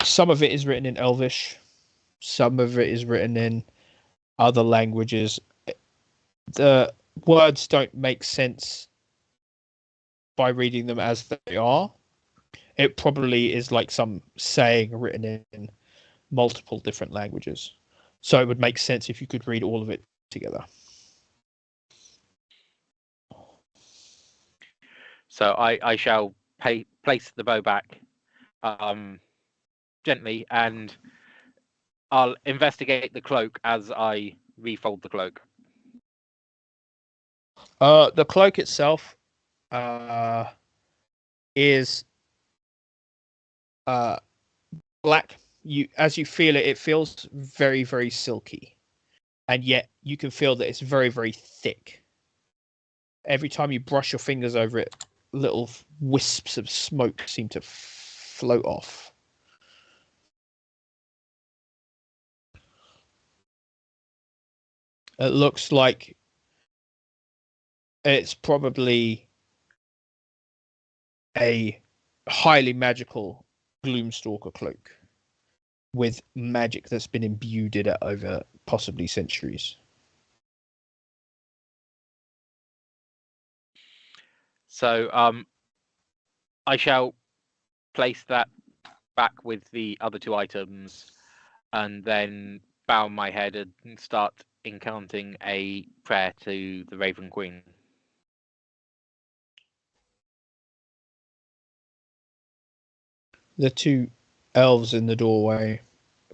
Some of it is written in Elvish. Some of it is written in other languages. The words don't make sense by reading them as they are. It probably is like some saying written in multiple different languages. So it would make sense if you could read all of it together. So I shall place the bow back gently, and I'll investigate the cloak as I refold the cloak. The cloak itself is black. As you feel it, it feels very, very silky, and yet you can feel that it's very, very thick. Every time you brush your fingers over it, little wisps of smoke seem to float off. It looks like it's probably a highly magical Gloomstalker cloak with magic that's been imbued in it over possibly centuries. So I shall place that back with the other two items, and then bow my head and start incanting a prayer to the Raven Queen. The two elves in the doorway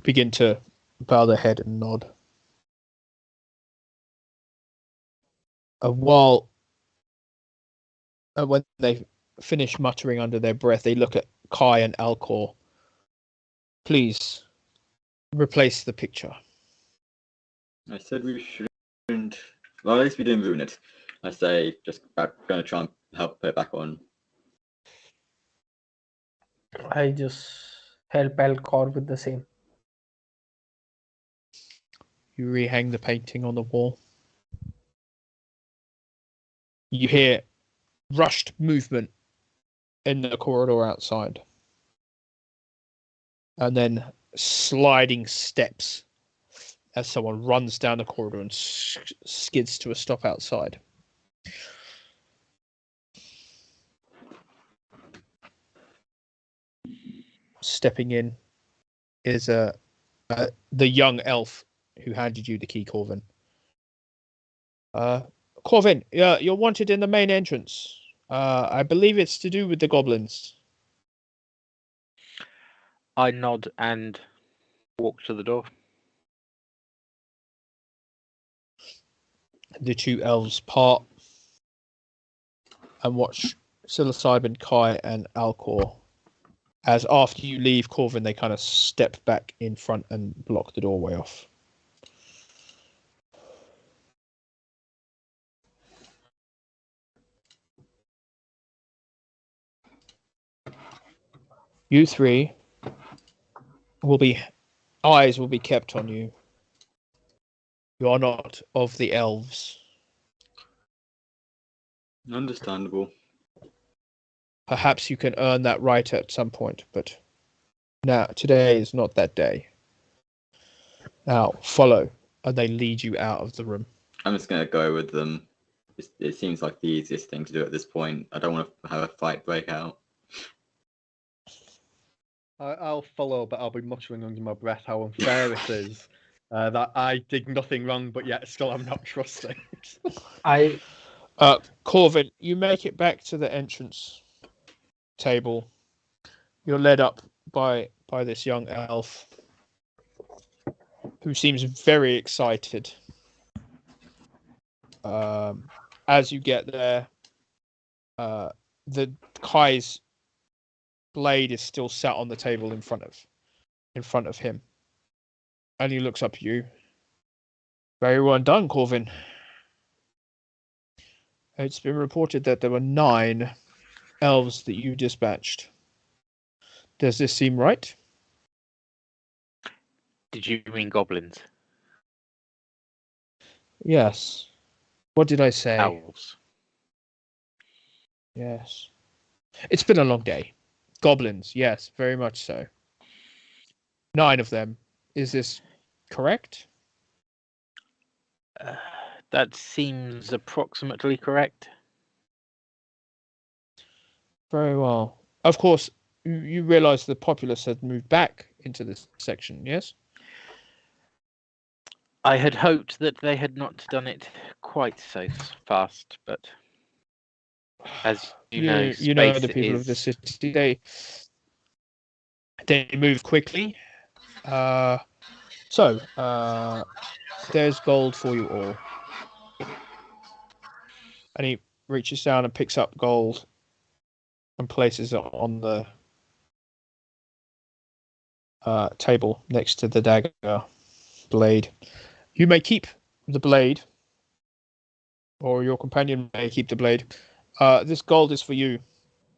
begin to bow their head and nod. While when they finish muttering under their breath, they look at Kai and Alcor. Please replace the picture. I said we shouldn't. Well, at least we didn't ruin it. I say just gonna try and help put it back on. I just help Alcor with the same. You rehang the painting on the wall. You hear rushed movement in the corridor outside. And then sliding steps as someone runs down the corridor and skids to a stop outside. Stepping in is the young elf who handed you the key, Corvin. Corvin, you're wanted in the main entrance. I believe it's to do with the goblins. I nod and walk to the door. The two elves part and watch Psilocybin, Kai, and Alcor. As after you leave Corvin, they kind of step back in front and block the doorway off. You three eyes will be kept on you. You are not of the elves. Understandable. Perhaps you can earn that right at some point, but now today is not that day. Now follow, and they lead you out of the room. I'm just gonna go with them. It seems like the easiest thing to do at this point. I don't want to have a fight break out. I'll follow, but I'll be muttering under my breath how unfair it is that I did nothing wrong, but yet still I'm not trusting. Corvin, you make it back to the entrance table. You're led up by this young elf who seems very excited. As you get there, the Kai's blade is still sat on the table in front of him, and he looks up at you. Very well done, Corvin. It's been reported that there were 9 elves that you dispatched. Does this seem right? Did you mean goblins? Yes. What did I say? Elves. Yes. It's been a long day. Goblins, yes, very much so. 9 of them. Is this correct? That seems approximately correct. Very well. Of course, you realise the populace had moved back into this section, yes? I had hoped that they had not done it quite so fast, but as you know, you know the space people of the city. They move quickly. So there's gold for you all. And he reaches down and picks up gold and places it on the table next to the dagger blade. You may keep the blade, or your companion may keep the blade. This gold is for you.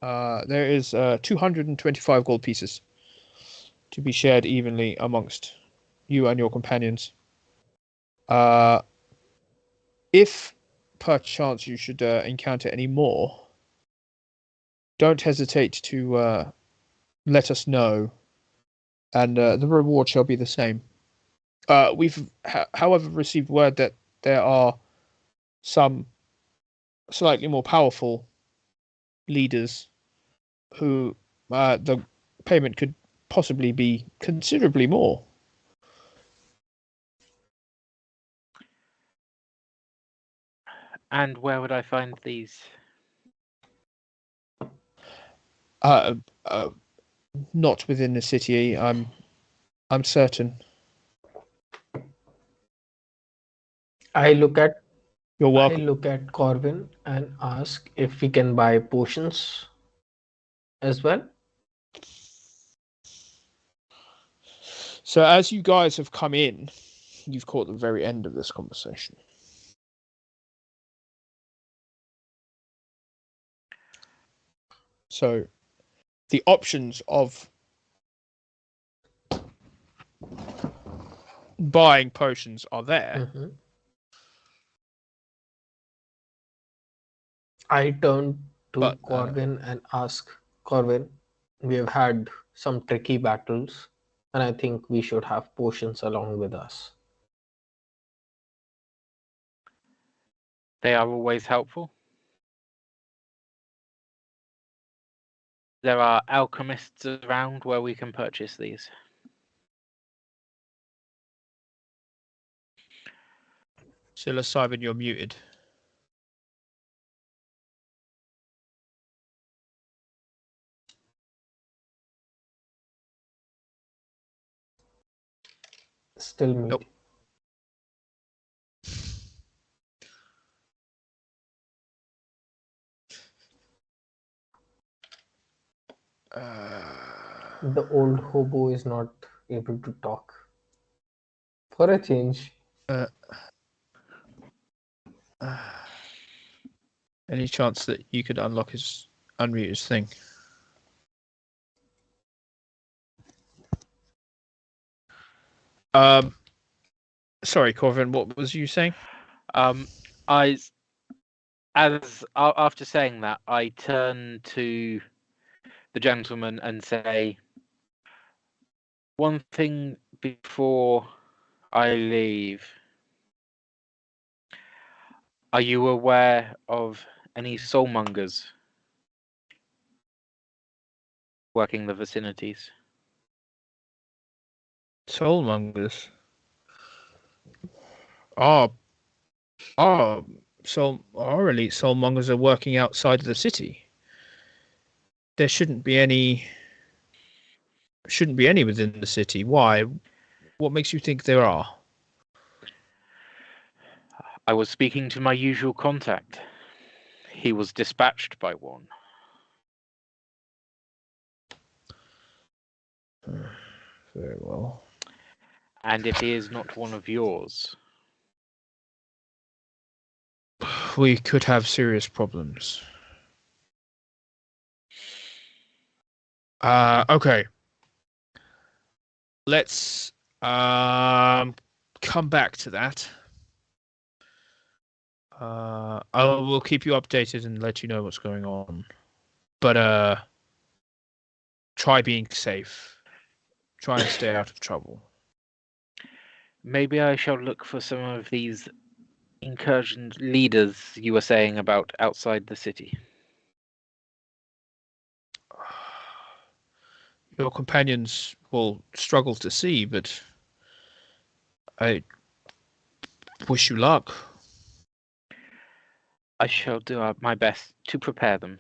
There is 225 gold pieces to be shared evenly amongst you and your companions. If perchance you should encounter any more, don't hesitate to let us know, and the reward shall be the same. We've, however, received word that there are some slightly more powerful leaders who the payment could possibly be considerably more. And where would I find these? not within the city. I'm certain. I look at You're I welcome. look at Corvin and ask if we can buy potions as well. So as you guys have come in, you've caught the very end of this conversation. So the options of buying potions are there. Mhm. I turn to But, Corvin and ask, Corvin, we have had some tricky battles, and I think we should have potions along with us. They are always helpful. There are alchemists around where we can purchase these. Psilocybin, you're muted. Still me. Nope. The old hobo is not able to talk. For a change. Any chance that you could unmute his thing? Sorry, Corvin, what was you saying? After saying that, I turn to the gentleman and say, one thing before I leave. Are you aware of any soulmongers working the vicinities? Soulmongers. Our elite soulmongers are working outside of the city. There shouldn't be any within the city. Why? What makes you think there are? I was speaking to my usual contact. He was dispatched by one. Very well. And if he is not one of yours, We could have serious problems. Okay. Let's come back to that. We'll keep you updated and let you know what's going on. But try being safe. Try and stay out of trouble. maybe I shall look for some of these incursion leaders you were saying about outside the city. Your companions will struggle to see, but I wish you luck. I shall do my best to prepare them.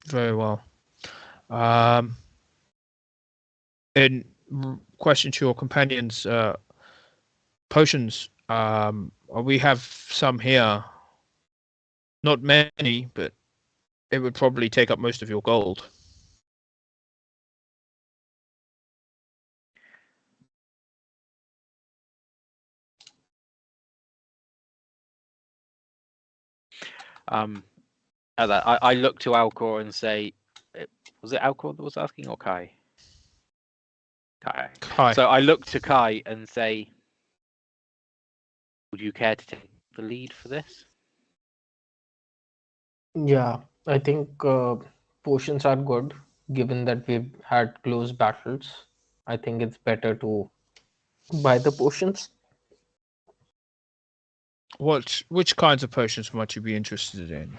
Very well. In question to your companions, potions. We have some here. Not many, but it would probably take up most of your gold. I look to Alcor and say, was it Alcor that was asking or Kai? Kai. So I look to Kai and say, would you care to take the lead for this? Yeah, I think potions are good given that we've had close battles. I think it's better to buy the potions. Which kinds of potions might you be interested in?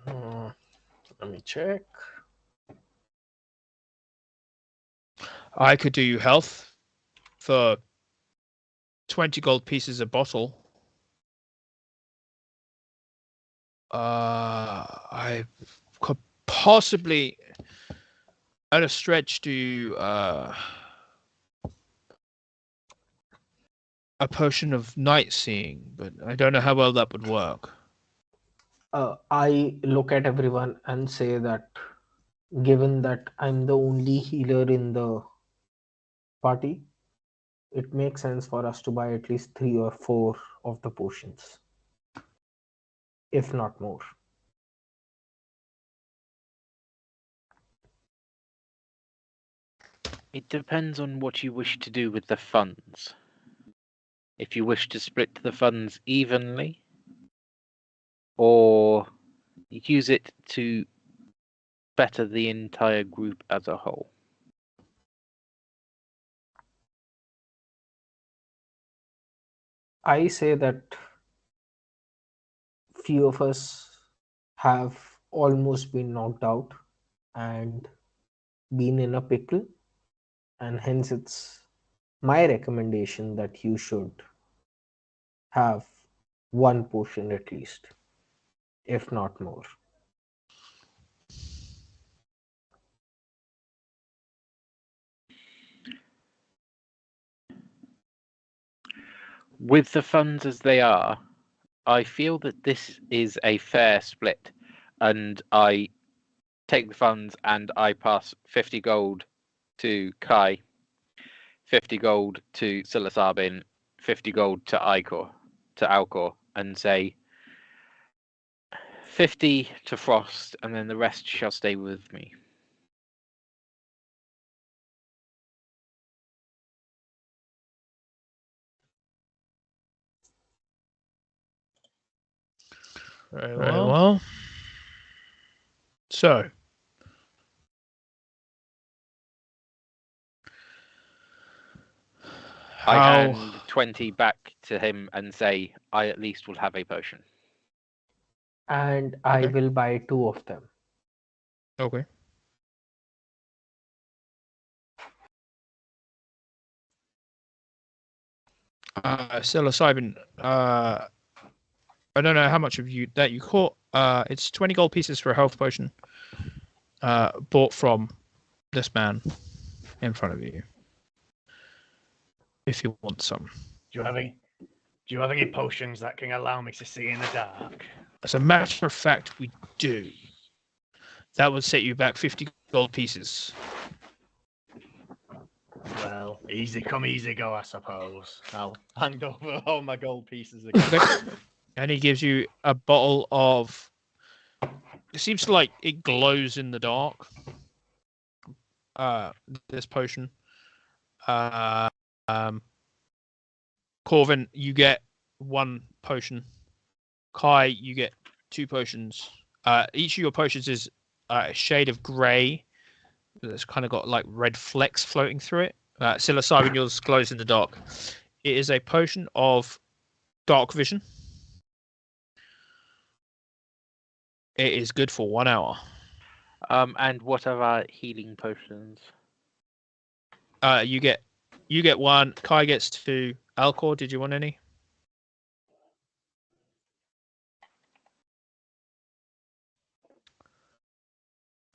Let me check. I could do you health for 20 gold pieces a bottle. I could possibly at a stretch do a potion of night seeing, but I don't know how well that would work. I look at everyone and say that given that I'm the only healer in the party, it makes sense for us to buy at least 3 or 4 of the potions, if not more. It depends on what you wish to do with the funds. If you wish to split the funds evenly, or use it to better the entire group as a whole. I say that few of us have almost been knocked out and been in a pickle, and hence it's my recommendation that you should have 1 potion at least, if not more. With the funds as they are, I feel that this is a fair split, and I take the funds and I pass 50 gold to Kai, 50 gold to Psilocybin, 50 gold to Alcor, and say 50 to Frost, and then the rest shall stay with me. Very well. So, I how? hand 20 back to him and say, I at least will have a potion. And I Okay. will buy 2 of them. Okay. Psilocybin, I don't know how much of you that you caught. It's 20 gold pieces for a health potion. Bought from this man in front of you. If you want some. Do you have any potions that can allow me to see in the dark? As a matter of fact, we do. That would set you back 50 gold pieces. Well, easy come, easy go, I suppose. I'll hand over all my gold pieces again. Okay. And he gives you a bottle of. It seems like it glows in the dark. This potion. Corvin, you get 1 potion. Kai, you get 2 potions. Each of your potions is a shade of grey. That's kind of got like red flecks floating through it. Psilocybin, yours glows in the dark. It is a potion of dark vision. It is good for 1 hour. And what are our healing potions? You get 1. Kai gets 2. Alcor, did you want any?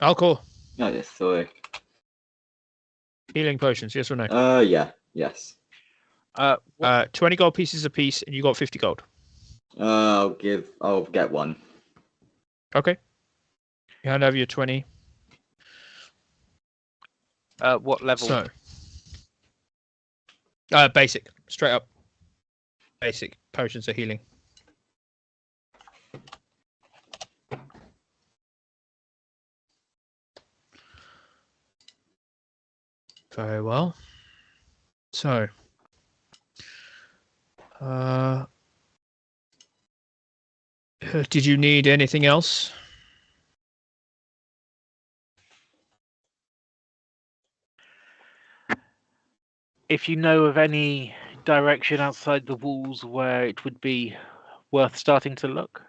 Alcor, Oh, yes, sorry. healing potions, yes or no? Yeah, yes. 20 gold pieces a piece, and you got 50 gold. I'll get 1. Okay. You hand over your 20. What level? So, basic, straight up. Basic potions of healing. Very well. So, did you need anything else? If you know of any direction outside the walls where it would be worth starting to look.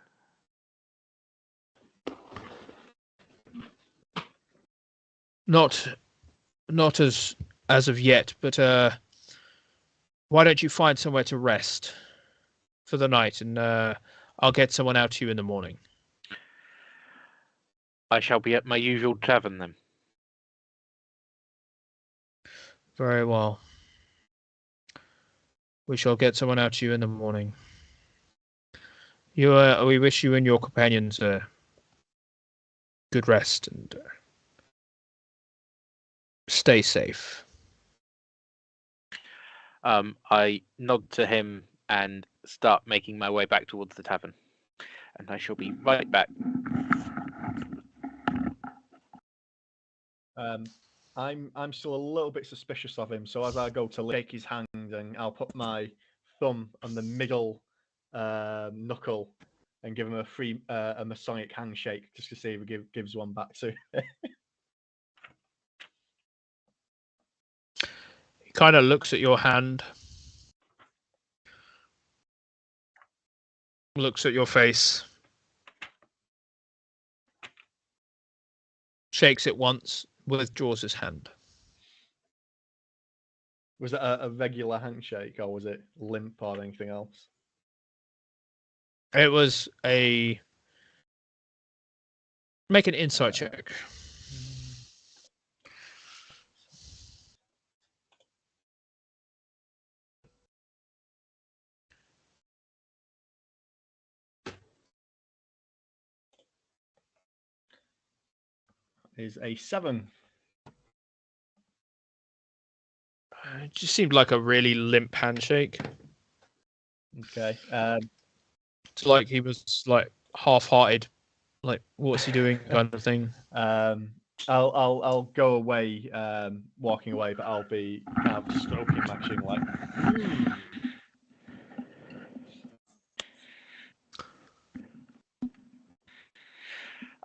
Not as of yet, but why don't you find somewhere to rest for the night, and I'll get someone out to you in the morning. I shall be at my usual tavern then. Very well. We shall get someone out to you in the morning. We wish you and your companions a good rest and stay safe. I nod to him and start making my way back towards the tavern. And I shall be right back. I'm still a little bit suspicious of him, so as I go to shake his hand, and I'll put my thumb on the middle knuckle and give him a Masonic handshake just to see if he gives one back to. He kind of looks at your hand, looks at your face, shakes it once, withdraws his hand. Was it a regular handshake, or was it limp or anything else? It was a... Make an insight check. Is a 7. It just seemed like a really limp handshake. Okay. It's like he was like half-hearted, like what's he doing kind of thing. I'll go away, walking away, but I'll be kind of stroking my chin like.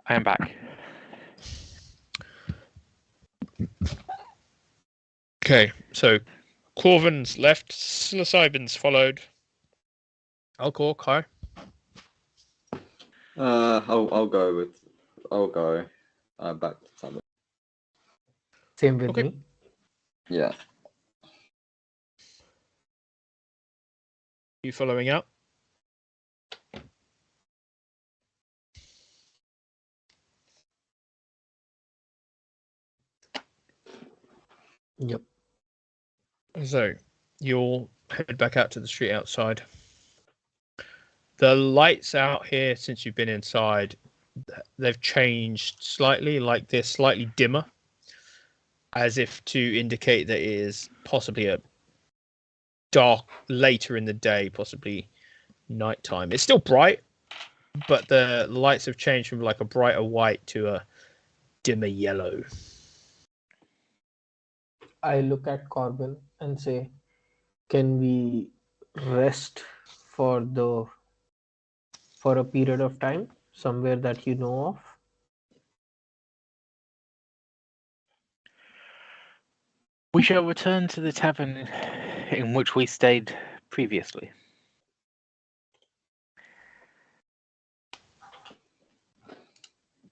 I am back. Okay, so Corvin's left, psilocybin's followed. Alcor, Kai. I'll go back to Tavern. Same with Okay. me. Yeah. You following out? Yep. So you'll head back out to the street outside. The lights out here, since you've been inside, they've changed slightly, like they're slightly dimmer, as if to indicate that it is possibly a dark later in the day, possibly nighttime. It's still bright, but the lights have changed from like a brighter white to a dimmer yellow. I look at Corbin and say, "Can we rest for a period of time somewhere that you know of?" We shall return to the tavern in which we stayed previously.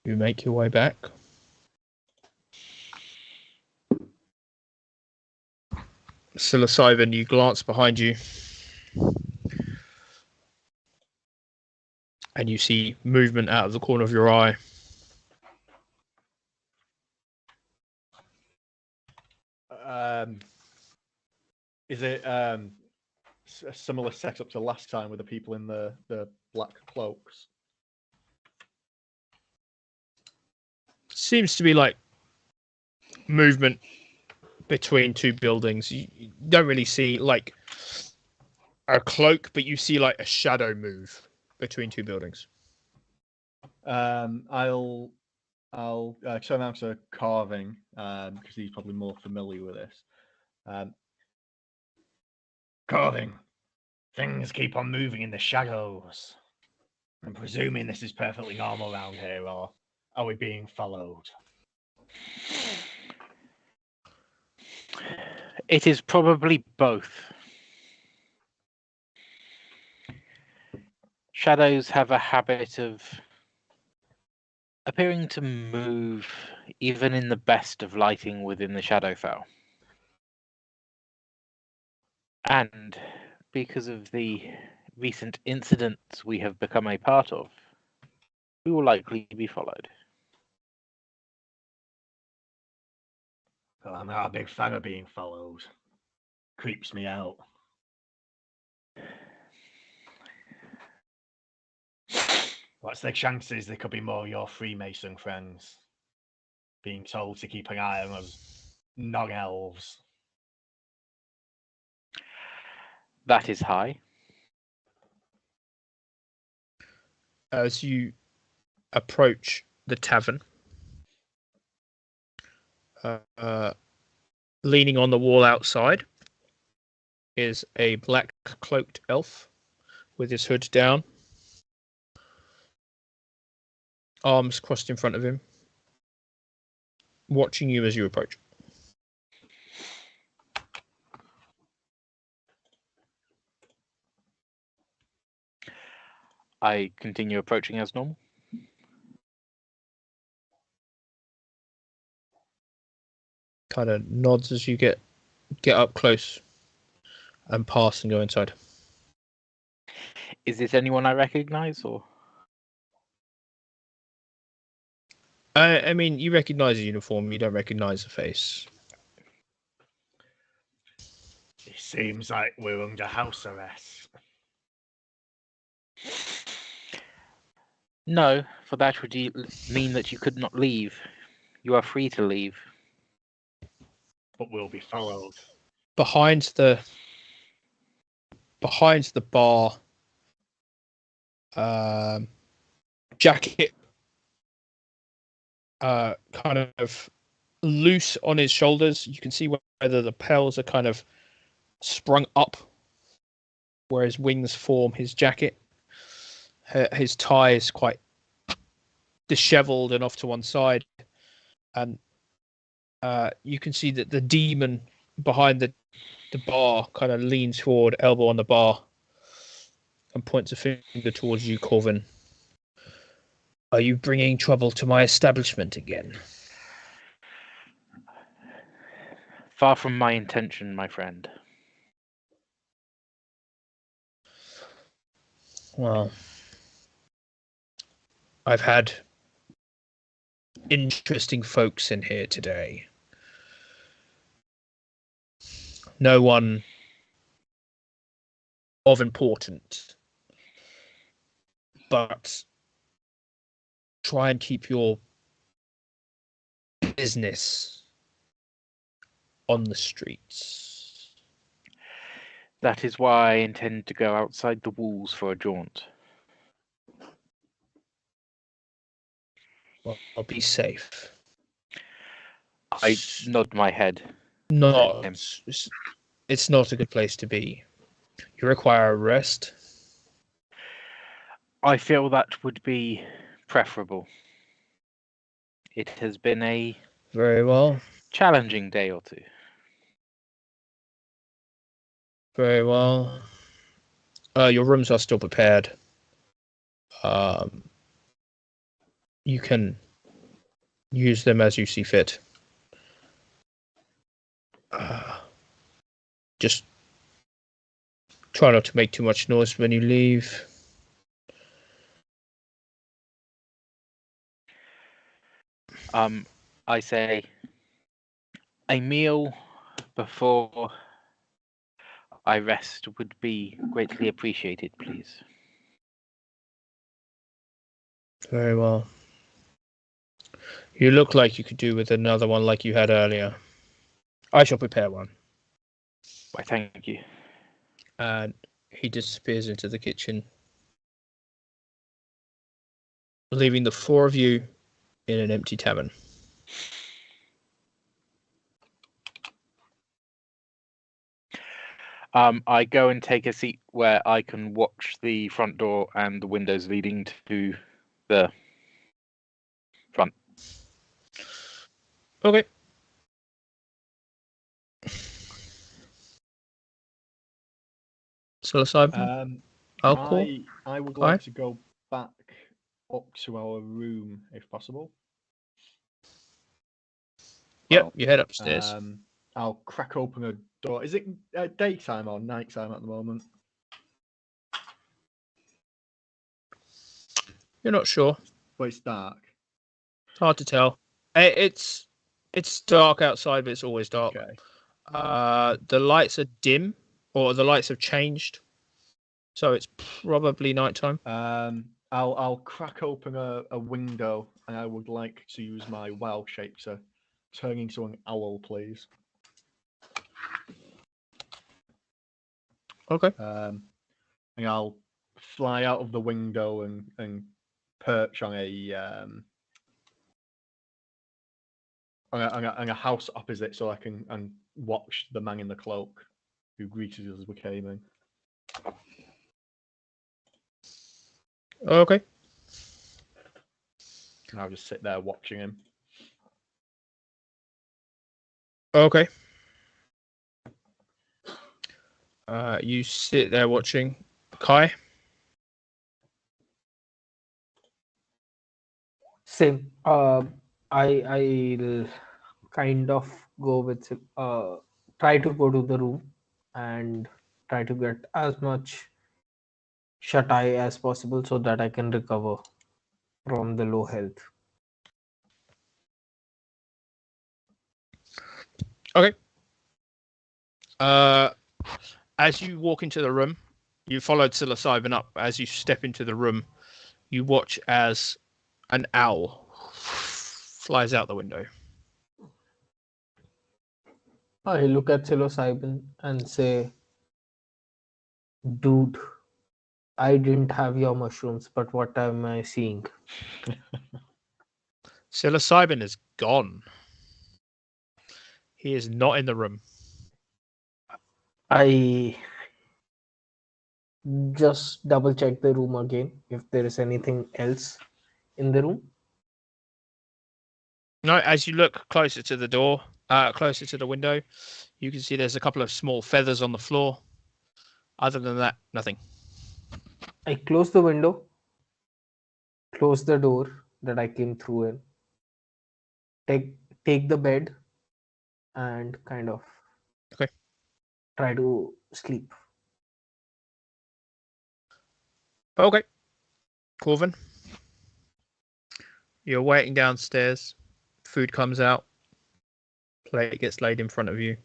You make your way back. Psilocybin, you glance behind you and you see movement out of the corner of your eye. Is it a similar setup to last time with the people in the black cloaks? Seems to be like movement between two buildings. You don't really see like a cloak, but you see like a shadow move between two buildings. I'll turn out to Carving because he's probably more familiar with this. Carving, things keep on moving in the shadows. I'm presuming this is perfectly normal around here, or are we being followed? It is probably both. Shadows have a habit of appearing to move even in the best of lighting within the Shadowfell. And because of the recent incidents we have become a part of, we will likely be followed. Well, I'm not a big fan of being followed. Creeps me out. What's the chances there could be more of your Freemason friends being told to keep an eye on us non-elves? That is high. As you approach the tavern, leaning on the wall outside is a black cloaked elf with his hood down, arms crossed in front of him, watching you as you approach. I continue approaching as normal. Kind of nods as you get up close and pass and go inside. Is this anyone I recognize, or? I mean, you recognize the uniform, you don't recognize the face. It seems like we're under house arrest. No, for that would mean that you could not leave. You are free to leave. But we'll be followed. Behind the bar, jacket kind of loose on his shoulders. You can see whether the lapels are kind of sprung up where his wings form his jacket. His tie is quite disheveled and off to one side, and you can see that the demon behind the bar kind of leans forward, elbow on the bar, and points a finger towards you, Corvin. Are you bringing trouble to my establishment again? Far from my intention, my friend. Well, I've had interesting folks in here today. No one of importance, but try and keep your business on the streets. That is why I intend to go outside the walls for a jaunt. Well, I'll be safe. I nod my head. No, it's not a good place to be. You require a rest. I feel that would be preferable. It has been a Very well. challenging day or two. Very well. Your rooms are still prepared. You can use them as you see fit. Just try not to make too much noise when you leave. I say a meal before I rest would be greatly appreciated, please. Very well. You look like you could do with another one like you had earlier. I shall prepare one. Why, thank you. And he disappears into the kitchen, leaving the four of you in an empty tavern. I go and take a seat where I can watch the front door and the windows leading to the front. Okay. Psilocybin? Alcohol? I would Aye. like to go back up to our room if possible. Yep, Well, you head upstairs. I'll crack open a door. Is it daytime or nighttime at the moment? You're not sure. But it's dark. Hard to tell. It's It's dark outside, but it's always dark. Okay. The lights are dim, or the lights have changed, so it's probably nighttime. I'll crack open a window, and I would like to use my wow shape to turn into an owl, please. Okay. And I'll fly out of the window and perch on a house opposite, so I can and watch the man in the cloak who greeted us as we came in. Okay. And I'll just sit there watching him. Okay. You sit there watching. Kai? Same. I'll kind of go with try to go to the room and try to get as much shut eye as possible so that I can recover from the low health. Okay. As you walk into the room, you followed psilocybin up. As you step into the room, you watch as an owl flies out the window. I look at psilocybin and say, dude, I didn't have your mushrooms, but what am I seeing? Psilocybin is gone. He is not in the room. I just double check the room again if there is anything else in the room. No, as you look closer to the door, closer to the window, you can see there's a couple of small feathers on the floor. Other than that, nothing. I close the window, close the door that I came through in, take the bed, and kind of try to sleep. Okay. Corvin, you're waiting downstairs. Food comes out. Plate gets laid in front of you.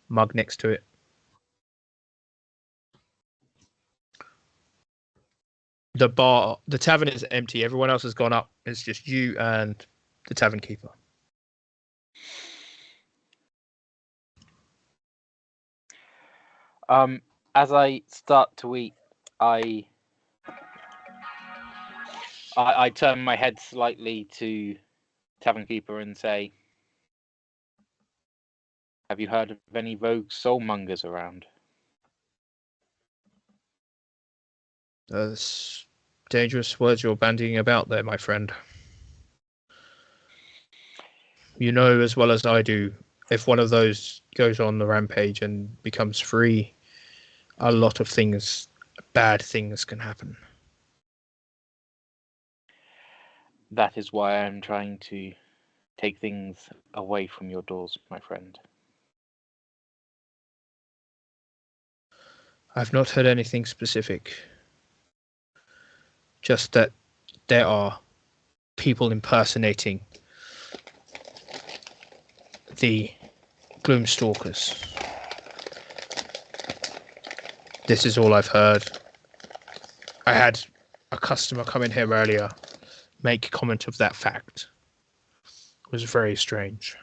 Mug next to it. The tavern is empty. Everyone else has gone up. It's just you and the tavern keeper. As I start to eat, I turn my head slightly to tavern keeper and say, "Have you heard of any rogue soulmongers around?" There's dangerous words you're bandying about there, my friend. You know as well as I do, if one of those goes on the rampage and becomes free, a lot of things, bad things can happen. That is why I'm trying to take things away from your doors, my friend. I've not heard anything specific. Just that there are people impersonating the Gloomstalkers. This is all I've heard. I had a customer come in here earlier, make comment of that fact. It was very strange.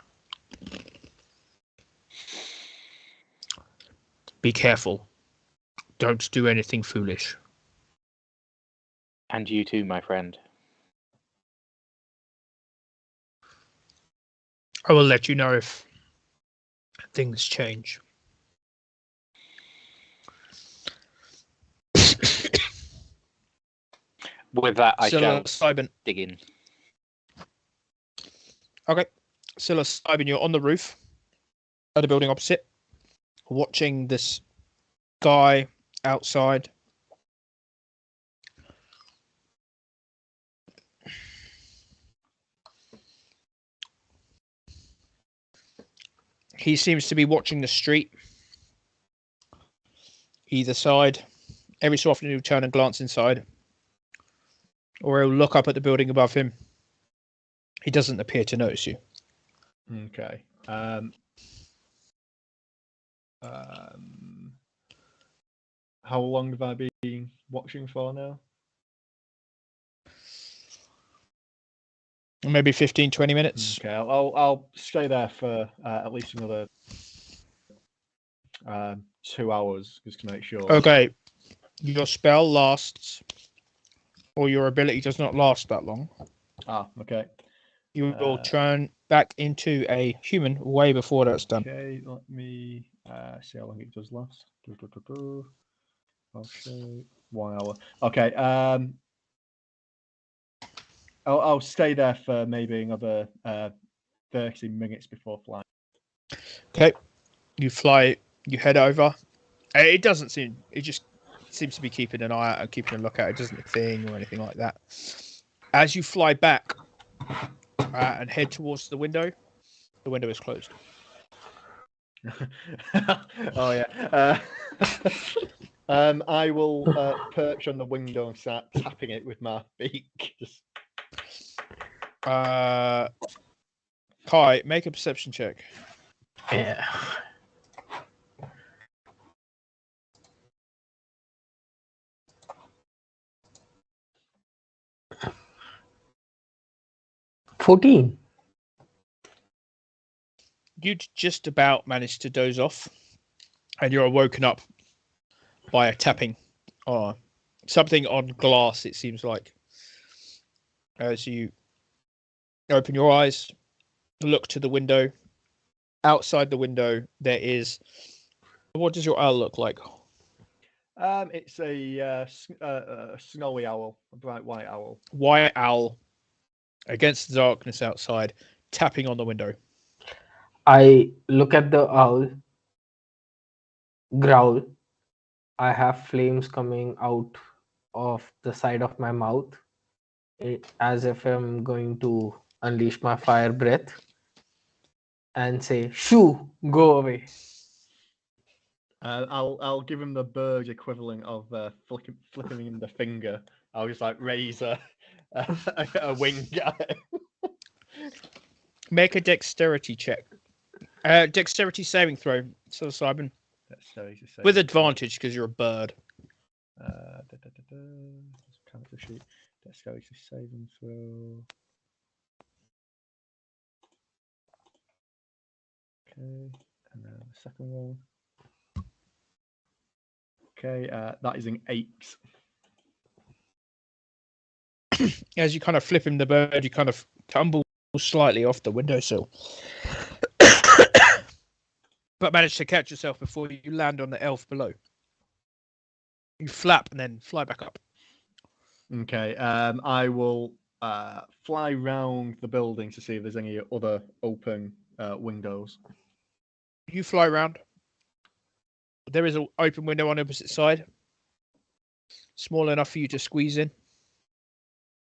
Be careful. Don't do anything foolish. And you too, my friend. I will let you know if things change. With that, I shall Psilocybin. dig in. Okay. Psilocybin, you're on the roof at the building opposite, watching this guy outside. He seems to be watching the street, either side. Every so often he'll turn and glance inside, or he'll look up at the building above him. He doesn't appear to notice you. Okay. How long have I been watching for now? Maybe 15, 20 minutes. Okay, I'll stay there for at least another 2 hours just to make sure. Okay. Your spell lasts, or your ability does not last that long. Ah, okay. You will turn back into a human way before that's done. Okay, let me see how long it does last. Okay, 1 hour. Okay, I'll stay there for maybe another 30 minutes before flying. Okay. You fly, you head over. It doesn't seem, it just seems to be keeping an eye out and keeping a lookout. It doesn't thing or anything like that. As you fly back and head towards the window is closed. Oh yeah. I will perch on the window and start tapping it with my beak. Just... Kai, make a perception check. Yeah. $14. You'd just about managed to doze off, and you're woken up by a tapping or something on glass, it seems like. As you open your eyes, look to the window. Outside the window, there is... What does your owl look like? It's a snowy owl, a bright white owl. White owl against the darkness outside, tapping on the window. I look at the owl, growl. I have flames coming out of the side of my mouth, as if I'm going to unleash my fire breath, and say, "Shoo, go away." I'll give him the bird equivalent of flipping him the finger. I'll just like raise a wing at it. Make a dexterity check. Dexterity saving throw. So Simon, with advantage because you're a bird. Character sheet. Dexterity saving throw. Okay, and then the second one. Okay, that is an 8. As you kind of flip him the bird, you kind of tumble slightly off the windowsill. But manage to catch yourself before you land on the elf below. You flap and then fly back up. Okay, I will fly round the building to see if there's any other open windows. You fly around. There is an open window on the opposite side. Small enough for you to squeeze in.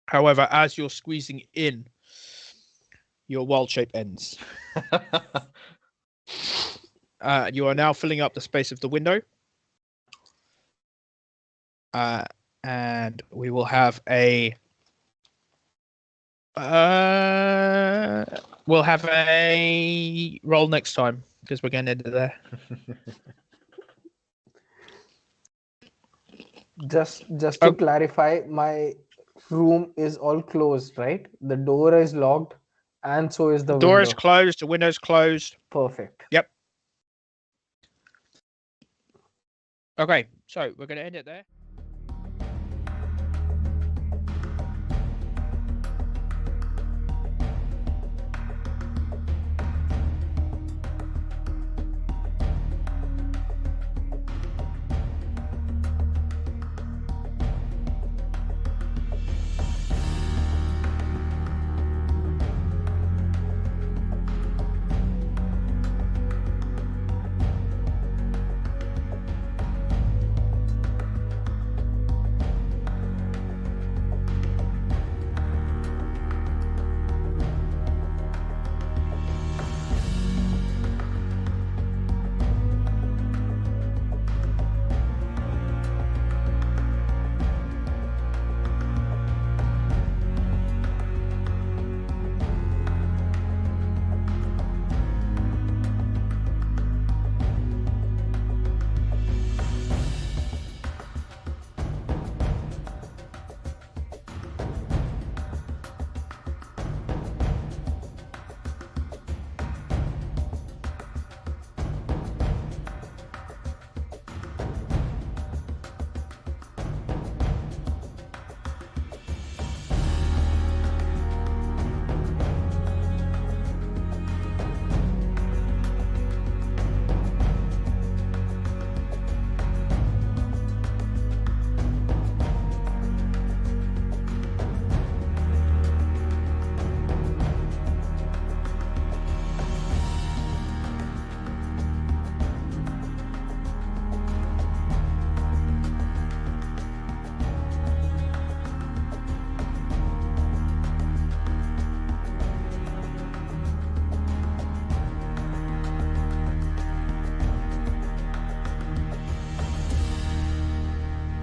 However, as you're squeezing in, your wild shape ends. You are now filling up the space of the window. And we will have a... we'll have a roll next time, because we're going to end it there. Just to clarify, my room is all closed, right? The door is locked, and so is the window. Door is closed. The window's closed. Perfect. Yep. Okay, so we're going to end it there.